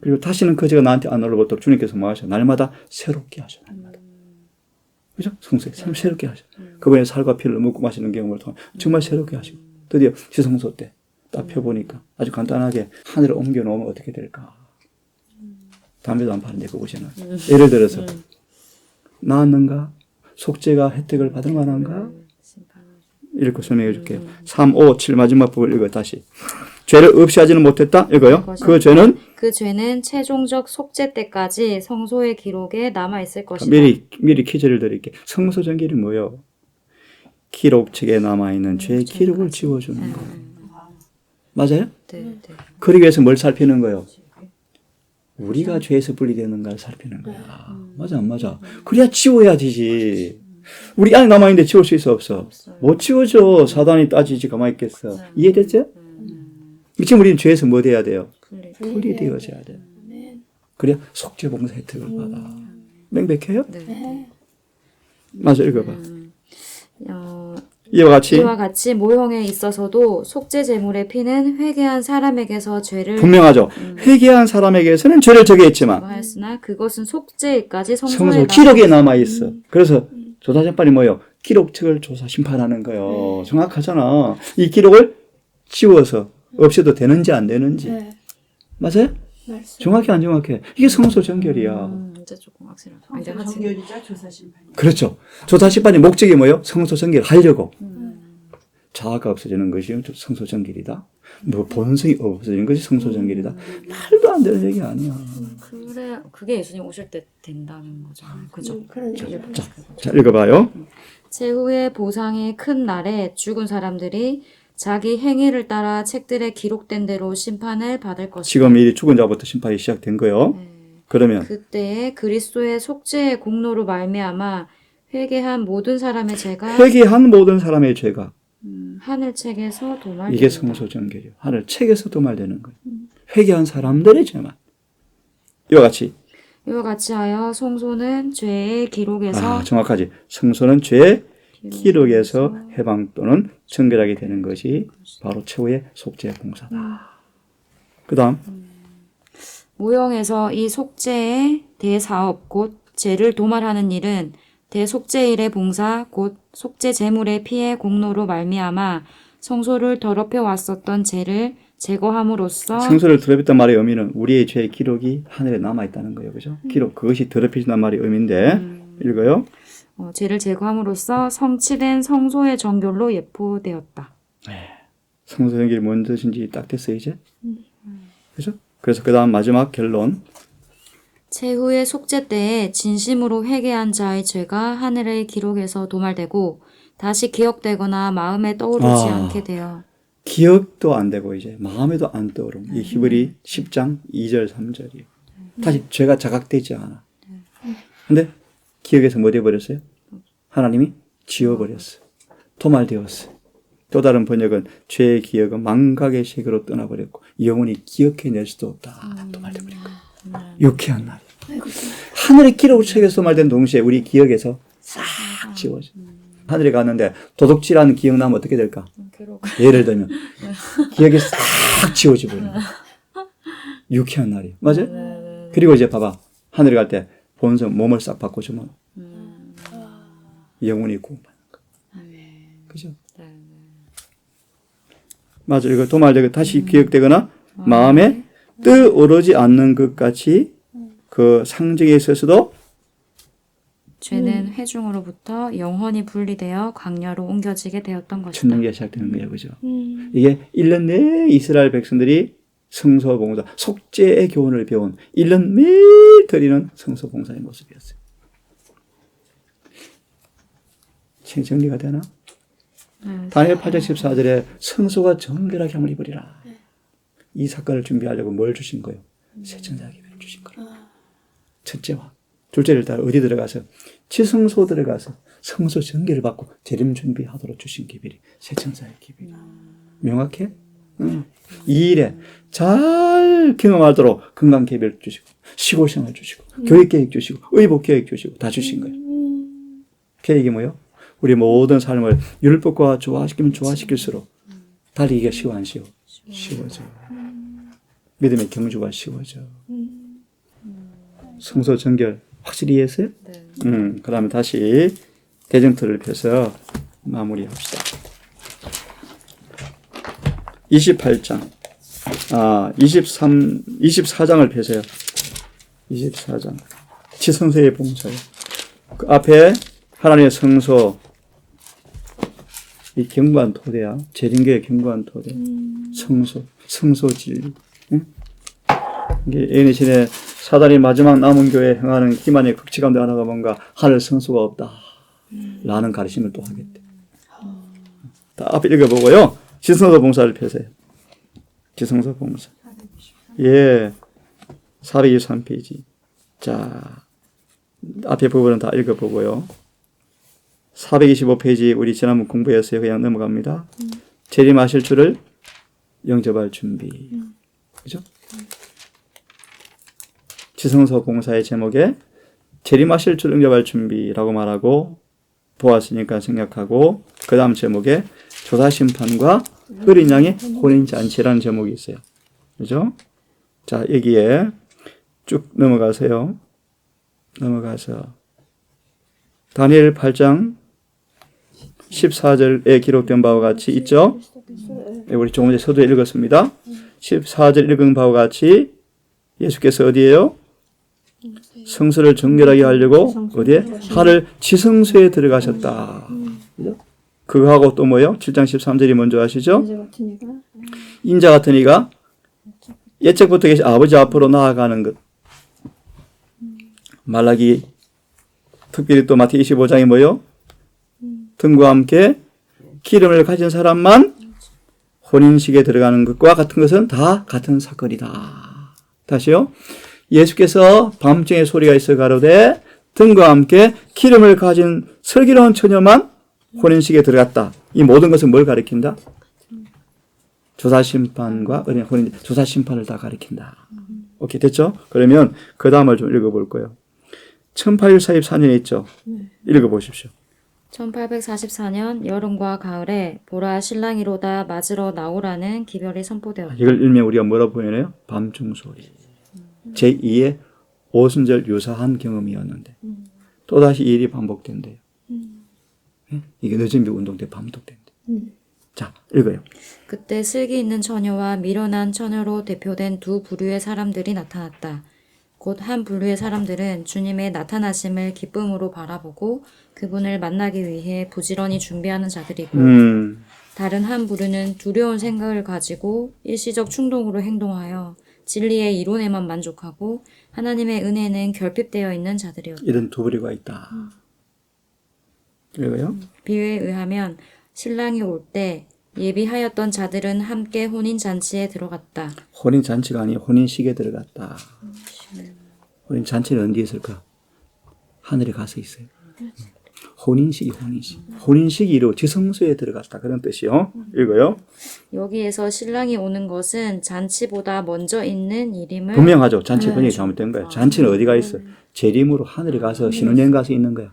그리고 다시는 그 죄가 나한테 안 올라오도록 주님께서 뭐 하셔? 날마다 새롭게 하셔. 날마다. 그죠? 성소에 새롭게 하셔. 그분의 살과 피를 먹고 마시는 경험을 통해 정말 새롭게 하시고 드디어 지성소 때 딱 펴보니까 아주 간단하게 하늘을 옮겨놓으면 어떻게 될까? 담배도 안 파는데 그곳에는. 예를 들어서 나았는가? 속죄가 혜택을 받을 만한가? 이렇게 설명해 줄게요. 3, 5, 7 마지막 부분 읽어요. 다시. 죄를 없이 하지는 못했다? 읽어요. 그 죄는 최종적 속죄 때까지 성소의 기록에 남아 있을 것이다. 미리 퀴즈를 드릴게요. 성소 정결이 뭐예요? 기록책에 남아있는 죄의 기록을 지워주는 거예요. 맞아요? 네. 그러기 위해서 뭘 살피는 거예요? 우리가 죄에서 분리되는가를 살피는 거야. 맞아 안 맞아? 그래야 지워야 되지. 우리 안에 남아있는데 지울 수 있어 없어? 못 지워져. 사단이 따지지 가만히 있겠어. 이해됐죠? 지금 우리는 죄에서 뭐 돼야 돼요? 분리되어져야 돼요. 그래야 속죄 봉사 혜택을 받아. 명백해요? 네. 맞아 읽어봐. 이와 같이 모형에 있어서도 속죄 제물의 피는 회개한 사람에게서 죄를 분명하죠. 회개한 사람에게서는 죄를 저게 했지만 하였으나 그것은 속죄까지 성소 기록에 남아 있어. 그래서 조사심판이 뭐예요? 기록책을 조사 심판하는 거예요. 정확하잖아. 이 기록을 지워서 없애도 되는지 안 되는지. 맞아요? 정확해 안 정확해? 이게 성소 정결이야. 이제 조금 확실하다. 성소 정결이자 조사 심판. 그렇죠. 조사 심판의 목적이 뭐예요? 성소 정결 하려고. 자아가 없어지는 것이 성소 정결이다. 뭐 본성이 없어지는 것이 성소 정결이다. 말도 안 되는 얘기 아니야. 그래, 그게 예수님 오실 때 된다는 거잖아요. 그죠? 자, 읽어봐요. 최후의 보상의 큰 날에 죽은 사람들이 자기 행위를 따라 책들에 기록된 대로 심판을 받을 것이다. 지금 이 죽은 자부터 심판이 시작된 거예요. 그러면 그때에 그리스도의 속죄의 공로로 말미암아 회개한 모든 사람의 죄가 하늘 책에서 도말된다. 이게 성소 정결이요. 하늘 책에서 도말되는 거예요. 회개한 사람들의 죄만. 이와 같이 하여 성소는 죄의 기록에서 정확하지. 성소는 죄의 기록에서 해방 또는 정결하게 되는 것이 바로 최후의 속죄 봉사다. 그 다음 모형에서 이 속죄의 대사업 곧 죄를 도말하는 일은 대속죄일의 봉사 곧 속죄 제물의 피해 공로로 말미암아 성소를 더럽혀 왔었던 죄를 제거함으로써 성소를 더럽혔단 말의 의미는 우리의 죄의 기록이 하늘에 남아 있다는 거예요, 그죠? 기록 그것이 더럽혀진단 말의 의미인데 읽어요. 죄를 제거함으로써 성취된 성소의 정결로 예포되었다. 성소 정결이 뭔 뜻인지 딱 됐어요 이제. 그죠? 그래서 그 다음 마지막 결론. 최후의 속죄 때에 진심으로 회개한 자의 죄가 하늘의 기록에서 도말되고 다시 기억되거나 마음에 떠오르지 않게 되어 기억도 안 되고 이제 마음에도 안 떠오름. 이 히브리 10장 2절 3절이에요. 다시 죄가 자각되지 않아. 근데 기억에서 뭐 되어버렸어요? 하나님이 지워버렸어요. 도말되었어요. 또 다른 번역은 죄의 기억은 망각의 세계로 떠나버렸고 영원히 기억해낼 수도 없다. 도말되어버린 거예요. 유쾌한 날. 하늘의 기록을 책에서 도말된 동시에 우리 기억에서 싹 지워져. 하늘에 갔는데 도둑질하는 기억나면 어떻게 될까? 예를 들면 기억이 싹 지워져 버려요. 유쾌한 날이에요. 맞아요? 그리고 이제 봐봐. 하늘에 갈 때 본성 몸을 싹 바꿔주면 영혼이 구원받는 거예요. 그죠? 맞아. 이거 도말되고 다시 기억되거나 마음에 떠오르지 않는 것 같이 그 상징에 있어서도 죄는 회중으로부터 영원히 분리되어 광야로 옮겨지게 되었던 것이다. 천년기가 시작되는 거예요. 그죠? 이게 1년 내내 이스라엘 백성들이 성소봉사, 속죄의 교훈을 배운 1년 매일 드리는 성소봉사의 모습이었어요. 정리가 되나? 다니엘 8장 14절에 성소가 정결하게 함을 입으리라. 이 사건을 준비하려고 뭘 주신 거예요? 세천자 계명을 주신 거예요. 첫째와 둘째를 따라 어디 들어가서 지성소 들어가서 성소 정결을 받고 재림 준비하도록 주신 기별이 세천사의 기별이 명확해? 이 일에 잘 경험하도록 건강 계획 주시고 시골생활 주시고 교육 계획 주시고 의복 계획 주시고 다 주신 거예요. 계획이 뭐예요? 우리 모든 삶을 율법과 조화시키면 조화시킬수록 달리기가 쉬워 안 쉬워? 쉬워져. 믿음의 경주가 쉬워져. 성소 정결 확실히 이해했어요? 네. 그 다음에 다시 대정틀을 펴서 마무리합시다. 28장 24장을 펴세요. 24장 지성소의 봉사요. 그 앞에 하나님의 성소 이 견고한 토대야. 재림교의 견고한 토대. 성소 진리. 응? 이게 애니신의 사단이 마지막 남은 교회에 행하는 기만의 극치 가운데 하나가 뭔가 하늘 성소가 없다. 라는 가르침을 또 하겠대. 다 앞에 읽어보고요. 지성소 봉사를 펴세요. 지성소 봉사. 예. 423페이지. 자, 앞에 부분은 다 읽어보고요. 425페이지 우리 지난번 공부했어요. 그냥 넘어갑니다. 재림하실 줄을 영접할 준비. 그죠? 지성소 봉사의 제목에 재림하실 줄 영접할 준비라고 말하고 보았으니까 생략하고 그 다음 제목에 조사심판과 어린 양의 혼인잔치라는 제목이 있어요. 그죠? 자, 여기에 쭉 넘어가세요. 넘어가서 다니엘 8장 14절에 기록된 바와 같이 있죠? 우리 조금 전에 서두에 읽었습니다. 14절 읽은 바와 같이 예수께서 어디에요? 성소를 정결하게 하려고 어디에? 하늘 지성소에 들어가셨다. 그거하고 또 뭐예요? 7장 13절이 먼저 하시죠? 인자 같은 이가 예측부터 계신 아버지 앞으로 나아가는 것. 말라기 특별히 또 마태 25장이 뭐예요? 등과 함께 기름을 가진 사람만 혼인식에 들어가는 것과 같은 것은 다 같은 사건이다. 다시요. 예수께서 밤중에 소리가 있어 가로되 등과 함께 기름을 가진 슬기로운 처녀만 혼인식에 들어갔다. 이 모든 것은 뭘 가리킨다? 조사심판과 혼인, 조사심판을 다 가리킨다. 오케이, 됐죠? 그러면 그 다음을 좀 읽어볼 거예요. 1844년에 있죠? 읽어보십시오. 1844년 여름과 가을에 보라 신랑이로다 맞으러 나오라는 기별이 선포되었다. 이걸 일명 우리가 뭐라고 표현해요? 밤중 소리. 제2의 오순절 유사한 경험이었는데 또다시 이 일이 반복된대요. 예? 이게 늦은비 운동 때 반복된대. 자, 읽어요. 그때 슬기 있는 처녀와 미련한 처녀로 대표된 두 부류의 사람들이 나타났다. 곧 한 부류의 사람들은 주님의 나타나심을 기쁨으로 바라보고 그분을 만나기 위해 부지런히 준비하는 자들이고 다른 한 부류는 두려운 생각을 가지고 일시적 충동으로 행동하여 진리의 이론에만 만족하고 하나님의 은혜는 결핍되어 있는 자들이었다. 이런 두 부류가 있다. 읽어요. 비유에 의하면 신랑이 올 때 예비하였던 자들은 함께 혼인잔치에 들어갔다. 혼인잔치가 아니고 혼인식에 들어갔다. 혼인잔치는 어디 있을까? 하늘에 가서 있어요. 혼인식이 혼인식. 혼인식이 이루어 지성소에 들어갔다. 그런 뜻이요. 읽어요. 여기에서 신랑이 오는 것은 잔치보다 먼저 있는 일임을 분명하죠. 잔치 번역이 잘못된 거예요. 잔치는 어디가 있어? 재림으로 하늘에 가서 신혼여행 가서 있는 거야.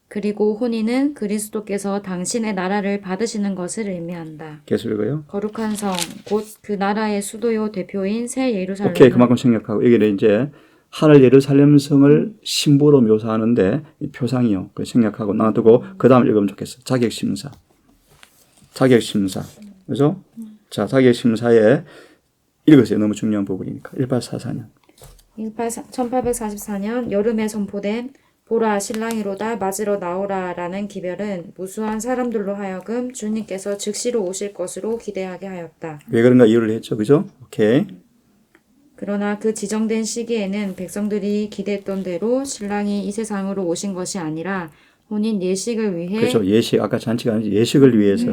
그리고 혼인은 그리스도께서 당신의 나라를 받으시는 것을 의미한다. 계속 읽어요. 거룩한 성, 곧 그 나라의 수도요 대표인 새 예루살렘. 오케이, 그만큼 생략하고 여기는 이제 하늘 예루살렘 성을 심보로 묘사하는데 이 표상이요. 그 생략하고 놔두고 그 다음 읽으면 좋겠어. 자격심사. 자격심사. 그죠? 자, 자격심사에 읽으세요. 너무 중요한 부분이니까. 1844년. 1844년 여름에 선포된 보라 신랑이로다 맞으러 나오라 라는 기별은 무수한 사람들로 하여금 주님께서 즉시로 오실 것으로 기대하게 하였다. 왜 그런가 이유를 했죠. 그죠? 오케이. 그러나 그 지정된 시기에는 백성들이 기대했던 대로 신랑이 이 세상으로 오신 것이 아니라 혼인 예식을 위해 그렇죠. 예식. 아까 잔치가 아니지. 예식을 위해서.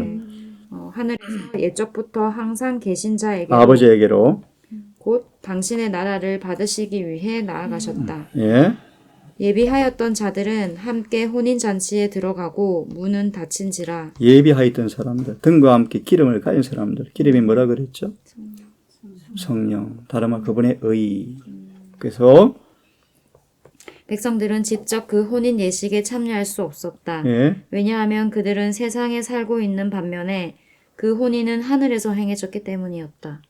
하늘에서 옛적부터 항상 계신 자에게로 아버지에게로. 곧 당신의 나라를 받으시기 위해 나아가셨다. 예. 예비하였던 자들은 함께 혼인잔치에 들어가고 문은 닫힌지라. 예비하였던 사람들. 등과 함께 기름을 가진 사람들. 기름이 뭐라 그랬죠? 성령. 다른 말 그분의 의. 그래서 백성들은 직접 그 혼인 예식에 참여할 수 없었다. 예. 왜냐하면 그들은 세상에 살고 있는 반면에 그 혼인은 하늘에서 행해졌기 때문이었다.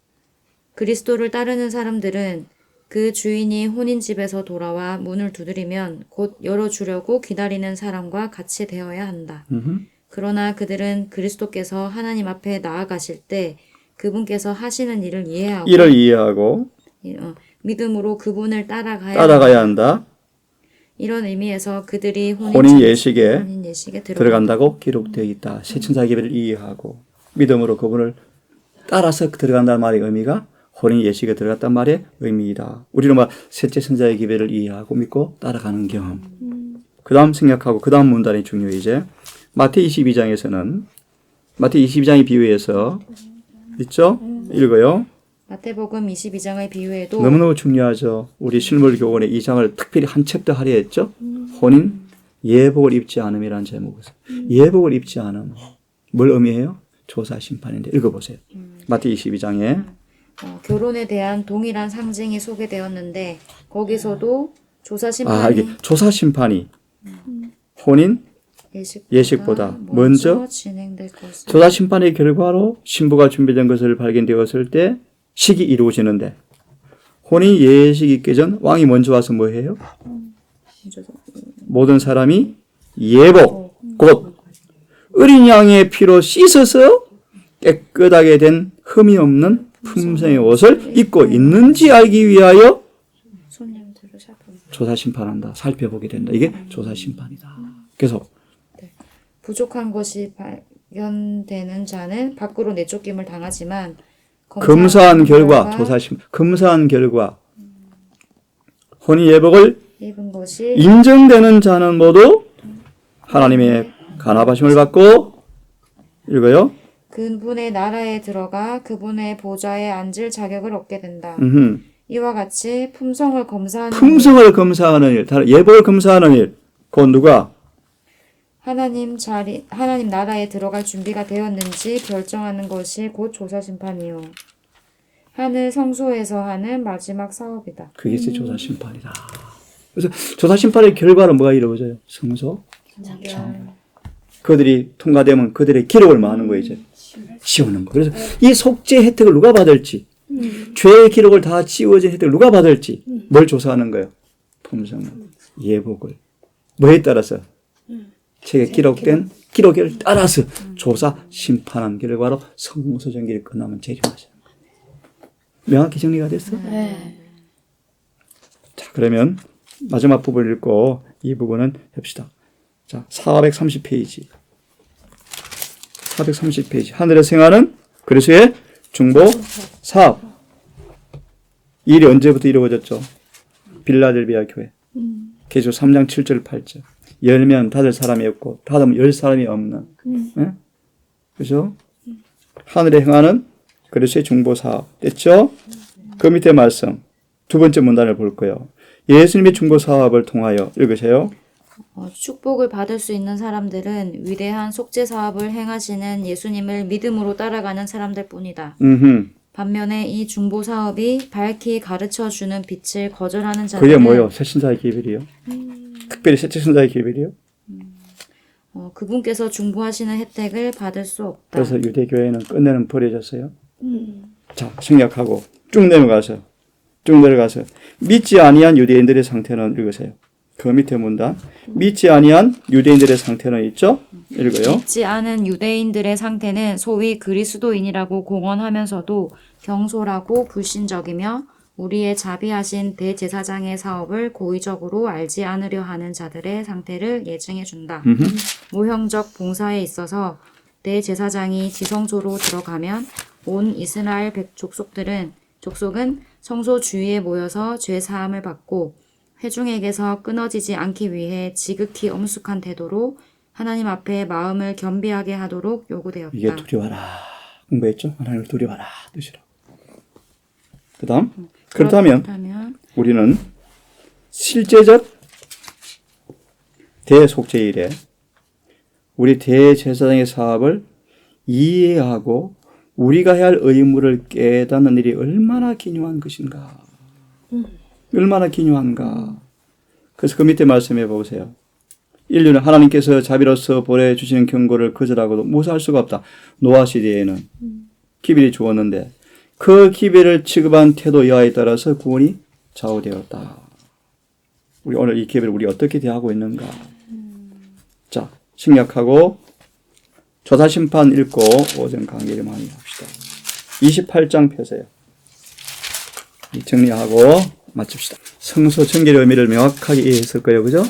그리스도를 따르는 사람들은 그 주인이 혼인집에서 돌아와 문을 두드리면 곧 열어주려고 기다리는 사람과 같이 되어야 한다. 그러나 그들은 그리스도께서 하나님 앞에 나아가실 때 그분께서 하시는 일을 이해하고 이를 이해하고 믿음으로 그분을 따라가야 한다. 이런 의미에서 그들이 혼인 예식에 들어간다고 들어간다고 기록되어 있다. 새 천사 기별을 이해하고 믿음으로 그분을 따라서 들어간다는 말의 의미가 혼인 예식에 들어갔단 말의 의미이다. 우리는 막 셋째 천사의 기별을 이해하고 믿고 따라가는 경험. 그 다음 생략하고 그 다음 문단이 중요해. 이제 마태 22장에서는 마태 22장의 비유에서 있죠? 읽어요. 마태복음 22장의 비유에도 너무너무 중요하죠. 우리 실물 교원의 이 장을 특별히 한 챕터 하려 했죠. 혼인 예복을 입지 않음이라는 제목에서 예복을 입지 않음 뭘 의미해요? 조사 심판인데 읽어보세요. 마태 22장에 결혼에 대한 동일한 상징이 소개되었는데 거기서도 조사 심판이 이게 조사 심판이 혼인 예식보다 먼저 진행될 것을 조사 심판의 결과로 신부가 준비된 것을 발견되었을 때 식이 이루어지는데 혼인 예식이 있기 전 왕이 먼저 와서 뭐 해요? 모든 사람이 예복 곧 어린 양의 피로 씻어서 깨끗하게 된 흠이 없는 품성의 옷을 입고 있는지 알기 위하여 손님들을 살펴보고 조사 심판한다. 살펴보게 된다. 이게 조사 심판이다. 그래서 부족한 것이 발견되는 자는 밖으로 내쫓김을 당하지만 검사한 결과 검사한 결과 혼인 예복을 입은 것이 인정되는 자는 모두 하나님의 간합하심을 받고 읽어요. 그분의 나라에 들어가 그분의 보좌에 앉을 자격을 얻게 된다. 이와 같이 품성을 검사하는 일, 예복을 검사하는 일. 곧 누가? 하나님 나라에 들어갈 준비가 되었는지 결정하는 것이 곧 조사 심판이요. 하늘 성소에서 하는 마지막 사업이다. 그게 이제 조사 심판이다. 그래서 조사 심판의 결과는 뭐가 이루어져요? 성소 창. 그들이 통과되면 그들의 기록을 많은 거 이제 지우는 거. 그래서 이 속죄 혜택을 누가 받을지 죄의 기록을 다 지워진 혜택을 누가 받을지 뭘 조사하는 거예요? 품성은 예복을 뭐에 따라서 책에 기록된 기록을 따라서 조사 심판한 결과로 성소정결이 끝나면 재림하죠. 명확히 정리가 됐어? 자, 그러면 마지막 부분을 읽고 이 부분은 합시다. 자, 430페이지. 430페이지. 하늘의 생하는 그리스도의 중보 사업. 이 일이 언제부터 이루어졌죠? 빌라델비아 교회. 계시록 3장 7절 8절. 열면 닫을 사람이 없고 닫으면 열 사람이 없는. 네? 그죠? 하늘에 행하는 그리스도의 중보 사업. 됐죠? 그 밑에 말씀. 두 번째 문단을 볼 거예요. 예수님의 중보 사업을 통하여 읽으세요. 축복을 받을 수 있는 사람들은 위대한 속죄 사업을 행하시는 예수님을 믿음으로 따라가는 사람들 뿐이다. 반면에 이 중보 사업이 밝히 가르쳐 주는 빛을 거절하는 자들은 그게 뭐요? 새신자의 기별이요? 특별히 새신자의 기별이요? 그분께서 중보하시는 혜택을 받을 수 없다. 그래서 유대교회는 끝내는 버려졌어요. 자, 생략하고 쭉 내려가서 믿지 아니한 유대인들의 상태는 읽으세요. 그 밑에 문단. 믿지 아니한 유대인들의 상태는 있죠? 읽어요. 믿지 않은 유대인들의 상태는 소위 그리스도인이라고 공언하면서도 경솔하고 불신적이며 우리의 자비하신 대제사장의 사업을 고의적으로 알지 않으려 하는 자들의 상태를 예증해 준다. 모형적 봉사에 있어서 대제사장이 지성소로 들어가면 온 이스라엘 족속은 성소 주위에 모여서 죄 사함을 받고 회중에게서 끊어지지 않기 위해 지극히 엄숙한 태도로 하나님 앞에 마음을 겸비하게 하도록 요구되었다. 이게 두려워라. 공부했죠? 하나님을 두려워라. 뜻이라. 그 다음. 그렇다면 우리는 실제적 대속죄일에 우리 대제사장의 사업을 이해하고 우리가 해야 할 의무를 깨닫는 일이 얼마나 기묘한 것인가. 얼마나 기묘한가. 그래서 그 밑에 말씀해 보세요. 인류는 하나님께서 자비로서 보내주시는 경고를 거절하고도 무사할 수가 없다. 노아 시대에는 기별이 주었는데 그 기별을 취급한 태도 여하에 따라서 구원이 좌우되었다. 우리 오늘 이 기별을 우리 어떻게 대하고 있는가. 자, 생략하고 조사심판 읽고 오전 강의를 많이 합시다. 28장 펴세요. 정리하고 마칩시다. 성소 정결의 의미를 명확하게 이해했을 거예요. 그죠?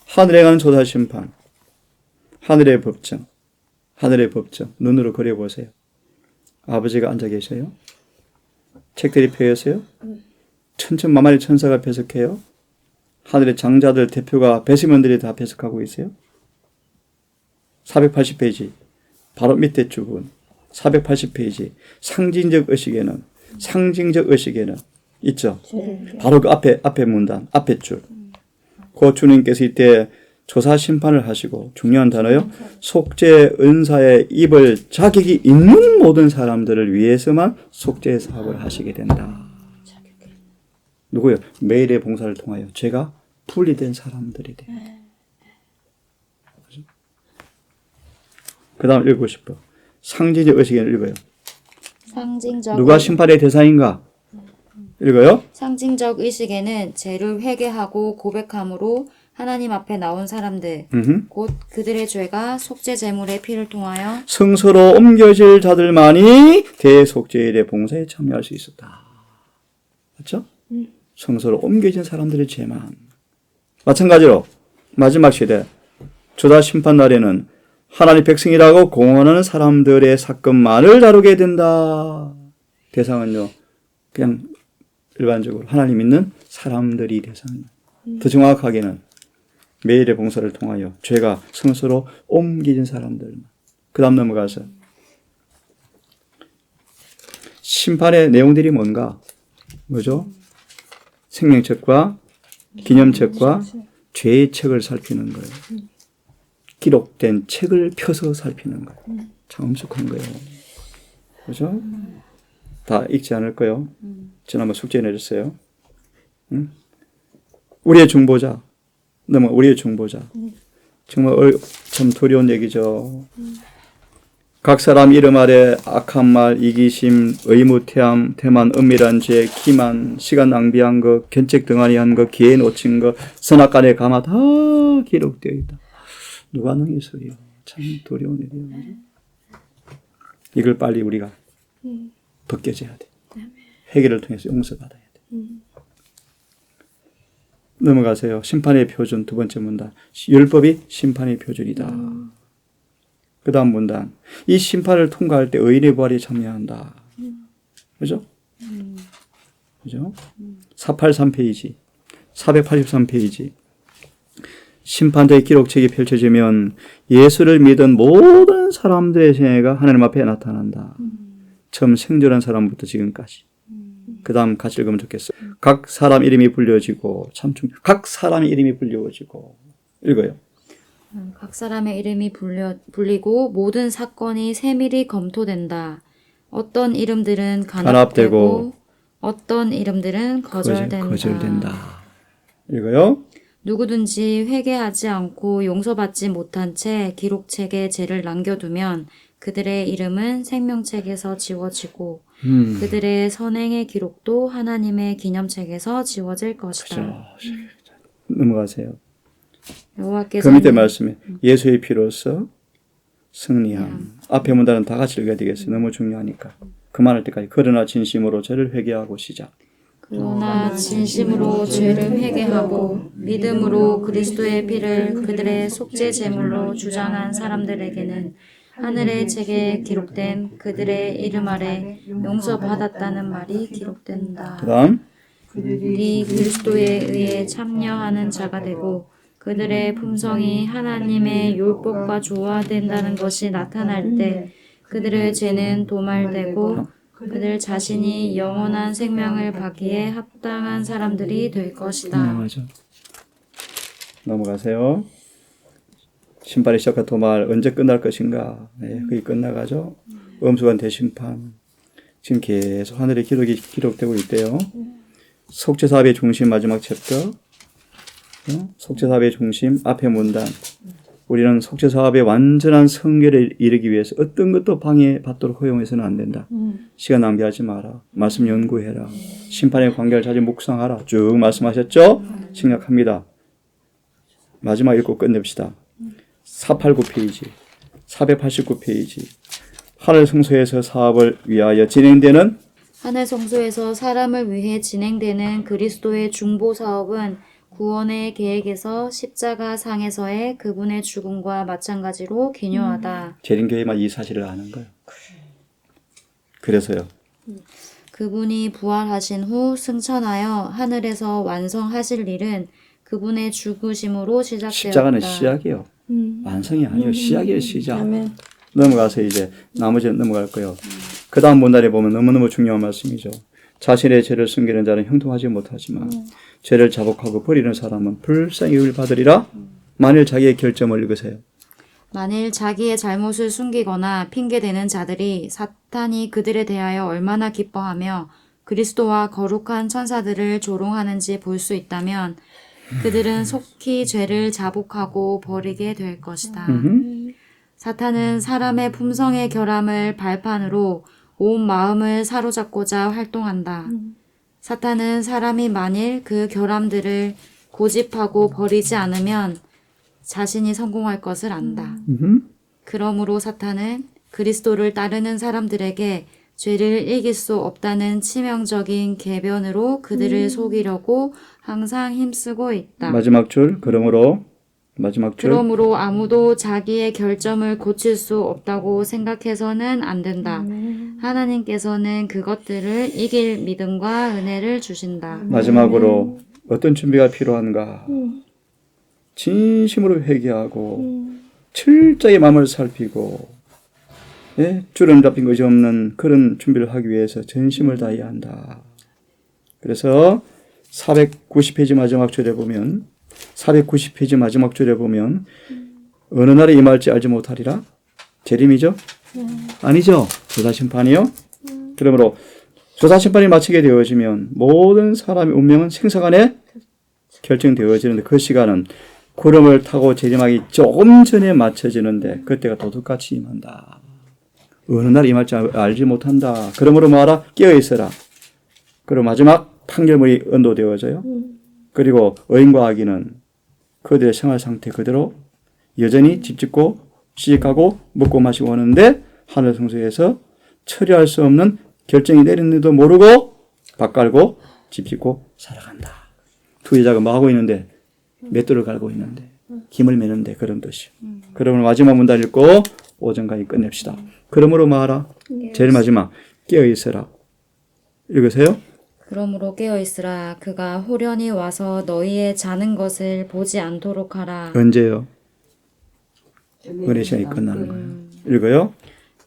하늘에 가는 조사심판, 하늘의 법정, 눈으로 그려보세요. 아버지가 앉아 계세요. 책들이 펴였어요. 천천만마리 천사가 배석해요. 하늘의 장자들 대표가 배심원들이 다 배석하고 있어요. 480페이지 바로 밑에 주분 480페이지 상징적 의식에는 있죠. 바로 그 앞에 문단 앞에 줄. 그 주님께서 이때 조사 심판을 하시고 중요한 단어요. 속죄 은사에 입을 자격이 있는 모든 사람들을 위해서만 속죄 사업을 하시게 된다. 누구요? 매일의 봉사를 통하여 죄가 분리된 사람들이 돼. 그 다음 읽고 싶어. 상징적 의식을 읽어요. 누가 심판의 대상인가? 읽어요. 상징적 의식에는 죄를 회개하고 고백함으로 하나님 앞에 나온 사람들, 곧 그들의 죄가 속죄 제물의 피를 통하여 성소로 옮겨질 자들만이 대속죄일의 봉사에 참여할 수 있었다. 맞죠? 성소로 옮겨진 사람들의 죄만. 마찬가지로 마지막 시대 조사 심판 날에는 하나님 백성이라고 공언하는 사람들의 사건만을 다루게 된다. 대상은요, 그냥 일반적으로 하나님 믿는 사람들이 대상입니다. 더 정확하게는 매일의 봉사를 통하여 죄가 성소로 옮겨진 사람들만. 그 다음 넘어가서 심판의 내용들이 뭔가? 뭐죠? 생명책과 기념책과 죄의 책을 살피는 거예요. 기록된 책을 펴서 살피는 거예요. 참 엄숙한 거예요. 그죠? 다 읽지 않을 거예요. 지난번 숙제 내렸어요. 응? 우리의 중보자. 정말 참 두려운 얘기죠. 각 사람 이름 아래 악한 말, 이기심, 의무태함, 태만, 은밀한 죄, 기만, 시간 낭비한 것, 견책 등한이한 것, 기회 놓친 것, 선악간에 감화 다 기록되어 있다. 누가 능히서요? 참 두려운 일이에요. 이걸 빨리 우리가 벗겨져야 돼. 회개를 통해서 용서받아야 돼. 넘어가세요. 심판의 표준 두 번째 문단. 율법이 심판의 표준이다. 그 다음 문단. 이 심판을 통과할 때 의인의 부활이 참여한다. 그죠? 그죠? 483페이지, 483페이지. 심판대의 기록책이 펼쳐지면 예수를 믿은 모든 사람들의 생애가 하나님 앞에 나타난다. 처음 생존한 사람부터 지금까지. 그 다음 같이 읽으면 좋겠어요. 각 사람 이름이 불려지고, 참 각 사람의 이름이 불려지고. 읽어요. 각 사람의 이름이 불리고 모든 사건이 세밀히 검토된다. 어떤 이름들은 간합되고 어떤 이름들은 거절된다. 읽어요. 누구든지 회개하지 않고 용서받지 못한 채 기록책에 죄를 남겨두면 그들의 이름은 생명책에서 지워지고 그들의 선행의 기록도 하나님의 기념책에서 지워질 것이다. 그렇죠. 넘어가세요. 여호와께서 그 밑에 말씀에 예수의 피로서 승리함. 앞에 문단은 다 같이 읽어야 되겠어요. 너무 중요하니까. 그만할 때까지. 그러나 진심으로 죄를 회개하고 시작. 그러나 진심으로 죄를 회개하고 믿음으로 그리스도의 피를 그들의 속죄 제물로 주장한 사람들에게는 하늘의 책에 기록된 그들의 이름 아래 용서받았다는 말이 기록된다. 그 다음. 그들이 그리스도에 의해 참여하는 자가 되고 그들의 품성이 하나님의 율법과 조화된다는 것이 나타날 때 그들의 죄는 도말되고 그들 자신이 영원한 생명을 받기에 합당한 사람들이 될 것이다. 맞아. 넘어가세요. 심판이 시작한 도말 언제 끝날 것인가? 네, 그게 끝나가죠. 엄수관 대심판. 지금 계속 하늘의 기록이 기록되고 있대요. 속죄사업의 중심 마지막 챕터. 속죄사업의 중심 앞에 문단. 우리는 속죄사업의 완전한 성결에 이르기 위해서 어떤 것도 방해받도록 허용해서는 안 된다. 시간 낭비하지 마라. 말씀 연구해라. 심판의 관계를 자주 묵상하라. 쭉 말씀하셨죠? 생략합니다. 마지막 읽고 끝냅시다. 489페이지, 489페이지. 하늘 성소에서 사업을 위하여 진행되는 하늘 성소에서 사람을 위해 진행되는 그리스도의 중보 사업은 구원의 계획에서 십자가 상에서의 그분의 죽음과 마찬가지로 기묘하다. 재림교회만 이 사실을 아는 거예요. 그래서요. 그분이 부활하신 후 승천하여 하늘에서 완성하실 일은 그분의 죽으심으로 시작되었다. 십자가는 시작이에요. 완성이 아니에요. 시작이에요. 시작. 아멘. 넘어가서 이제 나머지는 넘어갈 거예요. 그 다음 문단에 보면 너무너무 중요한 말씀이죠. 자신의 죄를 숨기는 자는 형통하지 못하지만 죄를 자복하고 버리는 사람은 불쌍히 의를 받으리라. 만일 자기의 결점을 읽으세요. 만일 자기의 잘못을 숨기거나 핑계대는 자들이 사탄이 그들에 대하여 얼마나 기뻐하며 그리스도와 거룩한 천사들을 조롱하는지 볼 수 있다면 그들은 속히 죄를 자복하고 버리게 될 것이다. 사탄은 사람의 품성의 결함을 발판으로 온 마음을 사로잡고자 활동한다. 사탄은 사람이 만일 그 결함들을 고집하고 버리지 않으면 자신이 성공할 것을 안다. 그러므로 사탄은 그리스도를 따르는 사람들에게 죄를 이길 수 없다는 치명적인 계변으로 그들을 속이려고 항상 힘쓰고 있다. 마지막 줄. 마지막 줄. 그러므로 아무도 자기의 결점을 고칠 수 없다고 생각해서는 안 된다. 하나님께서는 그것들을 이길 믿음과 은혜를 주신다. 마지막으로 어떤 준비가 필요한가? 진심으로 회개하고 철저히 마음을 살피고 주름 잡힌 것이 없는 그런 준비를 하기 위해서 전심을 다해야 한다. 그래서 490페이지 마지막 줄에 보면 어느 날에 임할지 알지 못하리라. 재림이죠? 아니죠. 조사심판이요. 그러므로 조사심판이 마치게 되어지면 모든 사람의 운명은 생사간에 결정되어지는데 그 시간은 구름을 타고 재림하기 조금 전에 맞춰지는데 그때가 도둑같이 임한다. 어느 날 임할지 알지 못한다. 그러므로 뭐하라? 깨어있어라. 그리고 마지막 판결문이 언도되어져요. 그리고 의인과 악인은 그들의 생활 상태 그대로 여전히 집 짓고 시집가고 먹고 마시고 하는데 하늘 성소에서 처리할 수 없는 결정이 내렸는데도 모르고 밥 갈고 집 짓고 살아간다. 두 여자가 뭐 하고 있는데 맷돌을 갈고 있는데 힘을 매는데 그런 뜻이요. 그러면 마지막 문단 읽고 오전까지 끝냅시다. 그러므로 말하라. 제일 마지막 깨어있으라. 읽으세요. 그러므로 깨어있으라. 그가 호련히 와서 너희의 자는 것을 보지 않도록 하라. 언제요? 은혜 시간이 끝나는 거예요. 읽어요.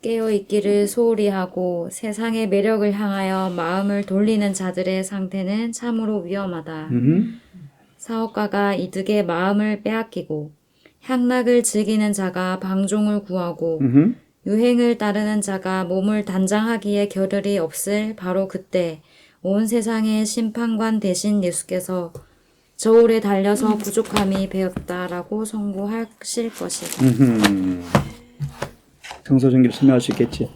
깨어있기를 소홀히 하고 세상의 매력을 향하여 마음을 돌리는 자들의 상태는 참으로 위험하다. 사업가가 이득에 마음을 빼앗기고 향락을 즐기는 자가 방종을 구하고 유행을 따르는 자가 몸을 단장하기에 겨를이 없을 바로 그때 온 세상의 심판관 대신 예수께서 저울에 달려서 부족함이 배었다라고 선고하실 것이다. 성소정기를 설명할 수 있겠지.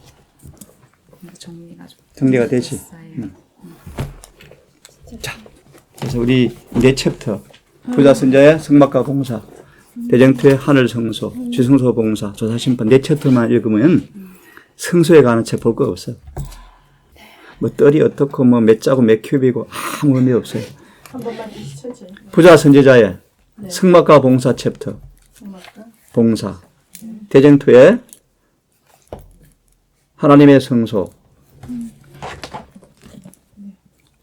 정리가 되지. 자, 그래서 우리 네 챕터 부자 선자의 성막과 봉사, 대쟁투의 하늘 성소, 지성소 봉사, 조사 심판 네 챕터만 읽으면 성소에 가는 책 볼 거 없어요. 뭐 뜰이 어떻고 뭐 몇 자고 몇 큐비고 아무 의미 없어요. 한 번만 천천히. 부자 선지자의 성막과 봉사 챕터, 봉사, 대쟁투의 하나님의 성소.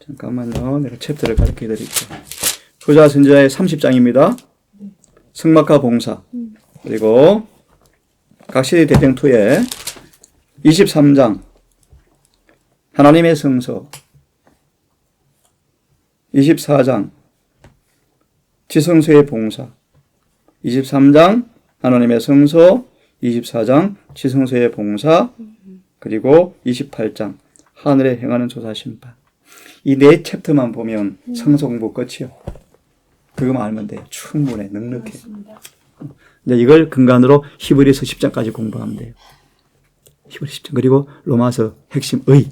잠깐만요. 내가 챕터를 가르쳐 드릴게요. 부자 선지자의 30장입니다. 성막과 봉사. 그리고 각시대 대쟁투의 23장 하나님의 성소, 24장 지성소의 봉사, 23장 하나님의 성소, 24장 지성소의 봉사, 그리고 28장 하늘에 행하는 조사 심판. 이 네 챕터만 보면 성소 공부 끝이요. 그거만 알면 돼요. 충분해. 넉넉해. 이제 이걸 근간으로 히브리서 10장까지 공부하면 돼요. 히브리서 10장. 그리고 로마서 핵심 의.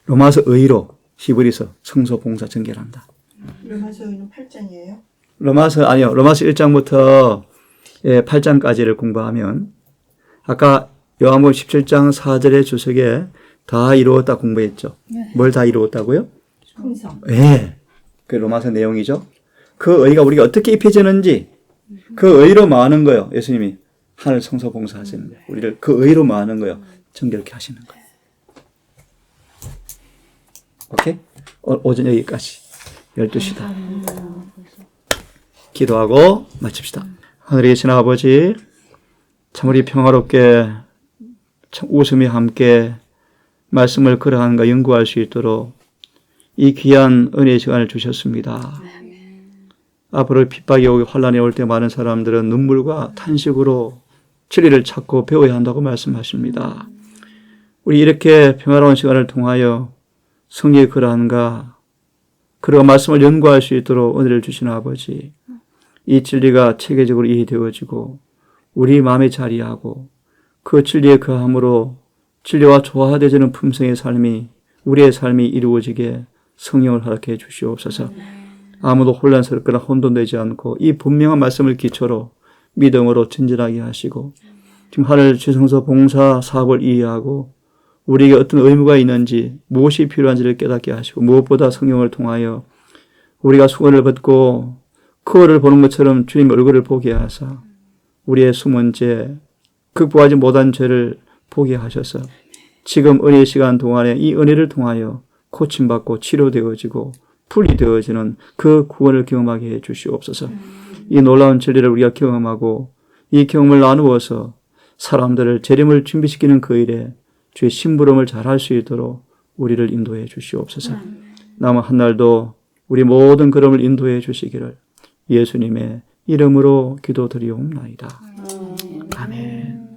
로마서 의로 히브리서 성소 봉사 전개한다. 로마서는 8장이에요? 로마서 1장부터 8장까지를 공부하면 아까 요한복음 17장 4절의 주석에 다 이루었다 공부했죠. 뭘 다 이루었다고요? 풍성. 네. 그 로마서 내용이죠. 그 의가 우리가 어떻게 입혀지는지 그 의로 마하는 거예요. 예수님이 하늘 성소 봉사하시는 거예요. 우리를 그 의로 마하는 거예요. 정결케 하시는 거예요. 오케이? 오전 여기까지 12시다. 기도하고 마칩시다. 하늘에 계신 아버지, 참 우리 평화롭게 참 웃음이 함께 말씀을 걸어가는가 연구할 수 있도록 이 귀한 은혜의 시간을 주셨습니다. 앞으로 핍박이 오고 환란이 올 때 많은 사람들은 눈물과 탄식으로 진리를 찾고 배워야 한다고 말씀하십니다. 우리 이렇게 평화로운 시간을 통하여 성령의 걸어가는가 그리고 말씀을 연구할 수 있도록 은혜를 주시는 아버지, 이 진리가 체계적으로 이해되어지고 우리 마음에 자리하고 그 진리에 거함으로 진리와 조화되어지는 품성의 삶이 우리의 삶이 이루어지게 성령을 허락해 주시옵소서. 아무도 혼란스럽거나 혼돈되지 않고 이 분명한 말씀을 기초로 믿음으로 전진하게 하시고 지금 하늘 지성소 봉사 사업을 이해하고 우리에게 어떤 의무가 있는지 무엇이 필요한지를 깨닫게 하시고 무엇보다 성령을 통하여 우리가 수건을 벗고 거울을 보는 것처럼 주님 얼굴을 보게 하사 우리의 숨은 죄, 극복하지 못한 죄를 보게 하셔서 지금 은혜의 시간 동안에 이 은혜를 통하여 고침받고 치료되어지고 분리되어지는 그 구원을 경험하게 해 주시옵소서. 이 놀라운 진리를 우리가 경험하고 이 경험을 나누어서 사람들을 재림을 준비시키는 그 일에 주의 심부름을 잘할 수 있도록 우리를 인도해 주시옵소서. 남은 한 날도 우리 모든 걸음을 인도해 주시기를 예수님의 이름으로 기도드리옵나이다. 아멘.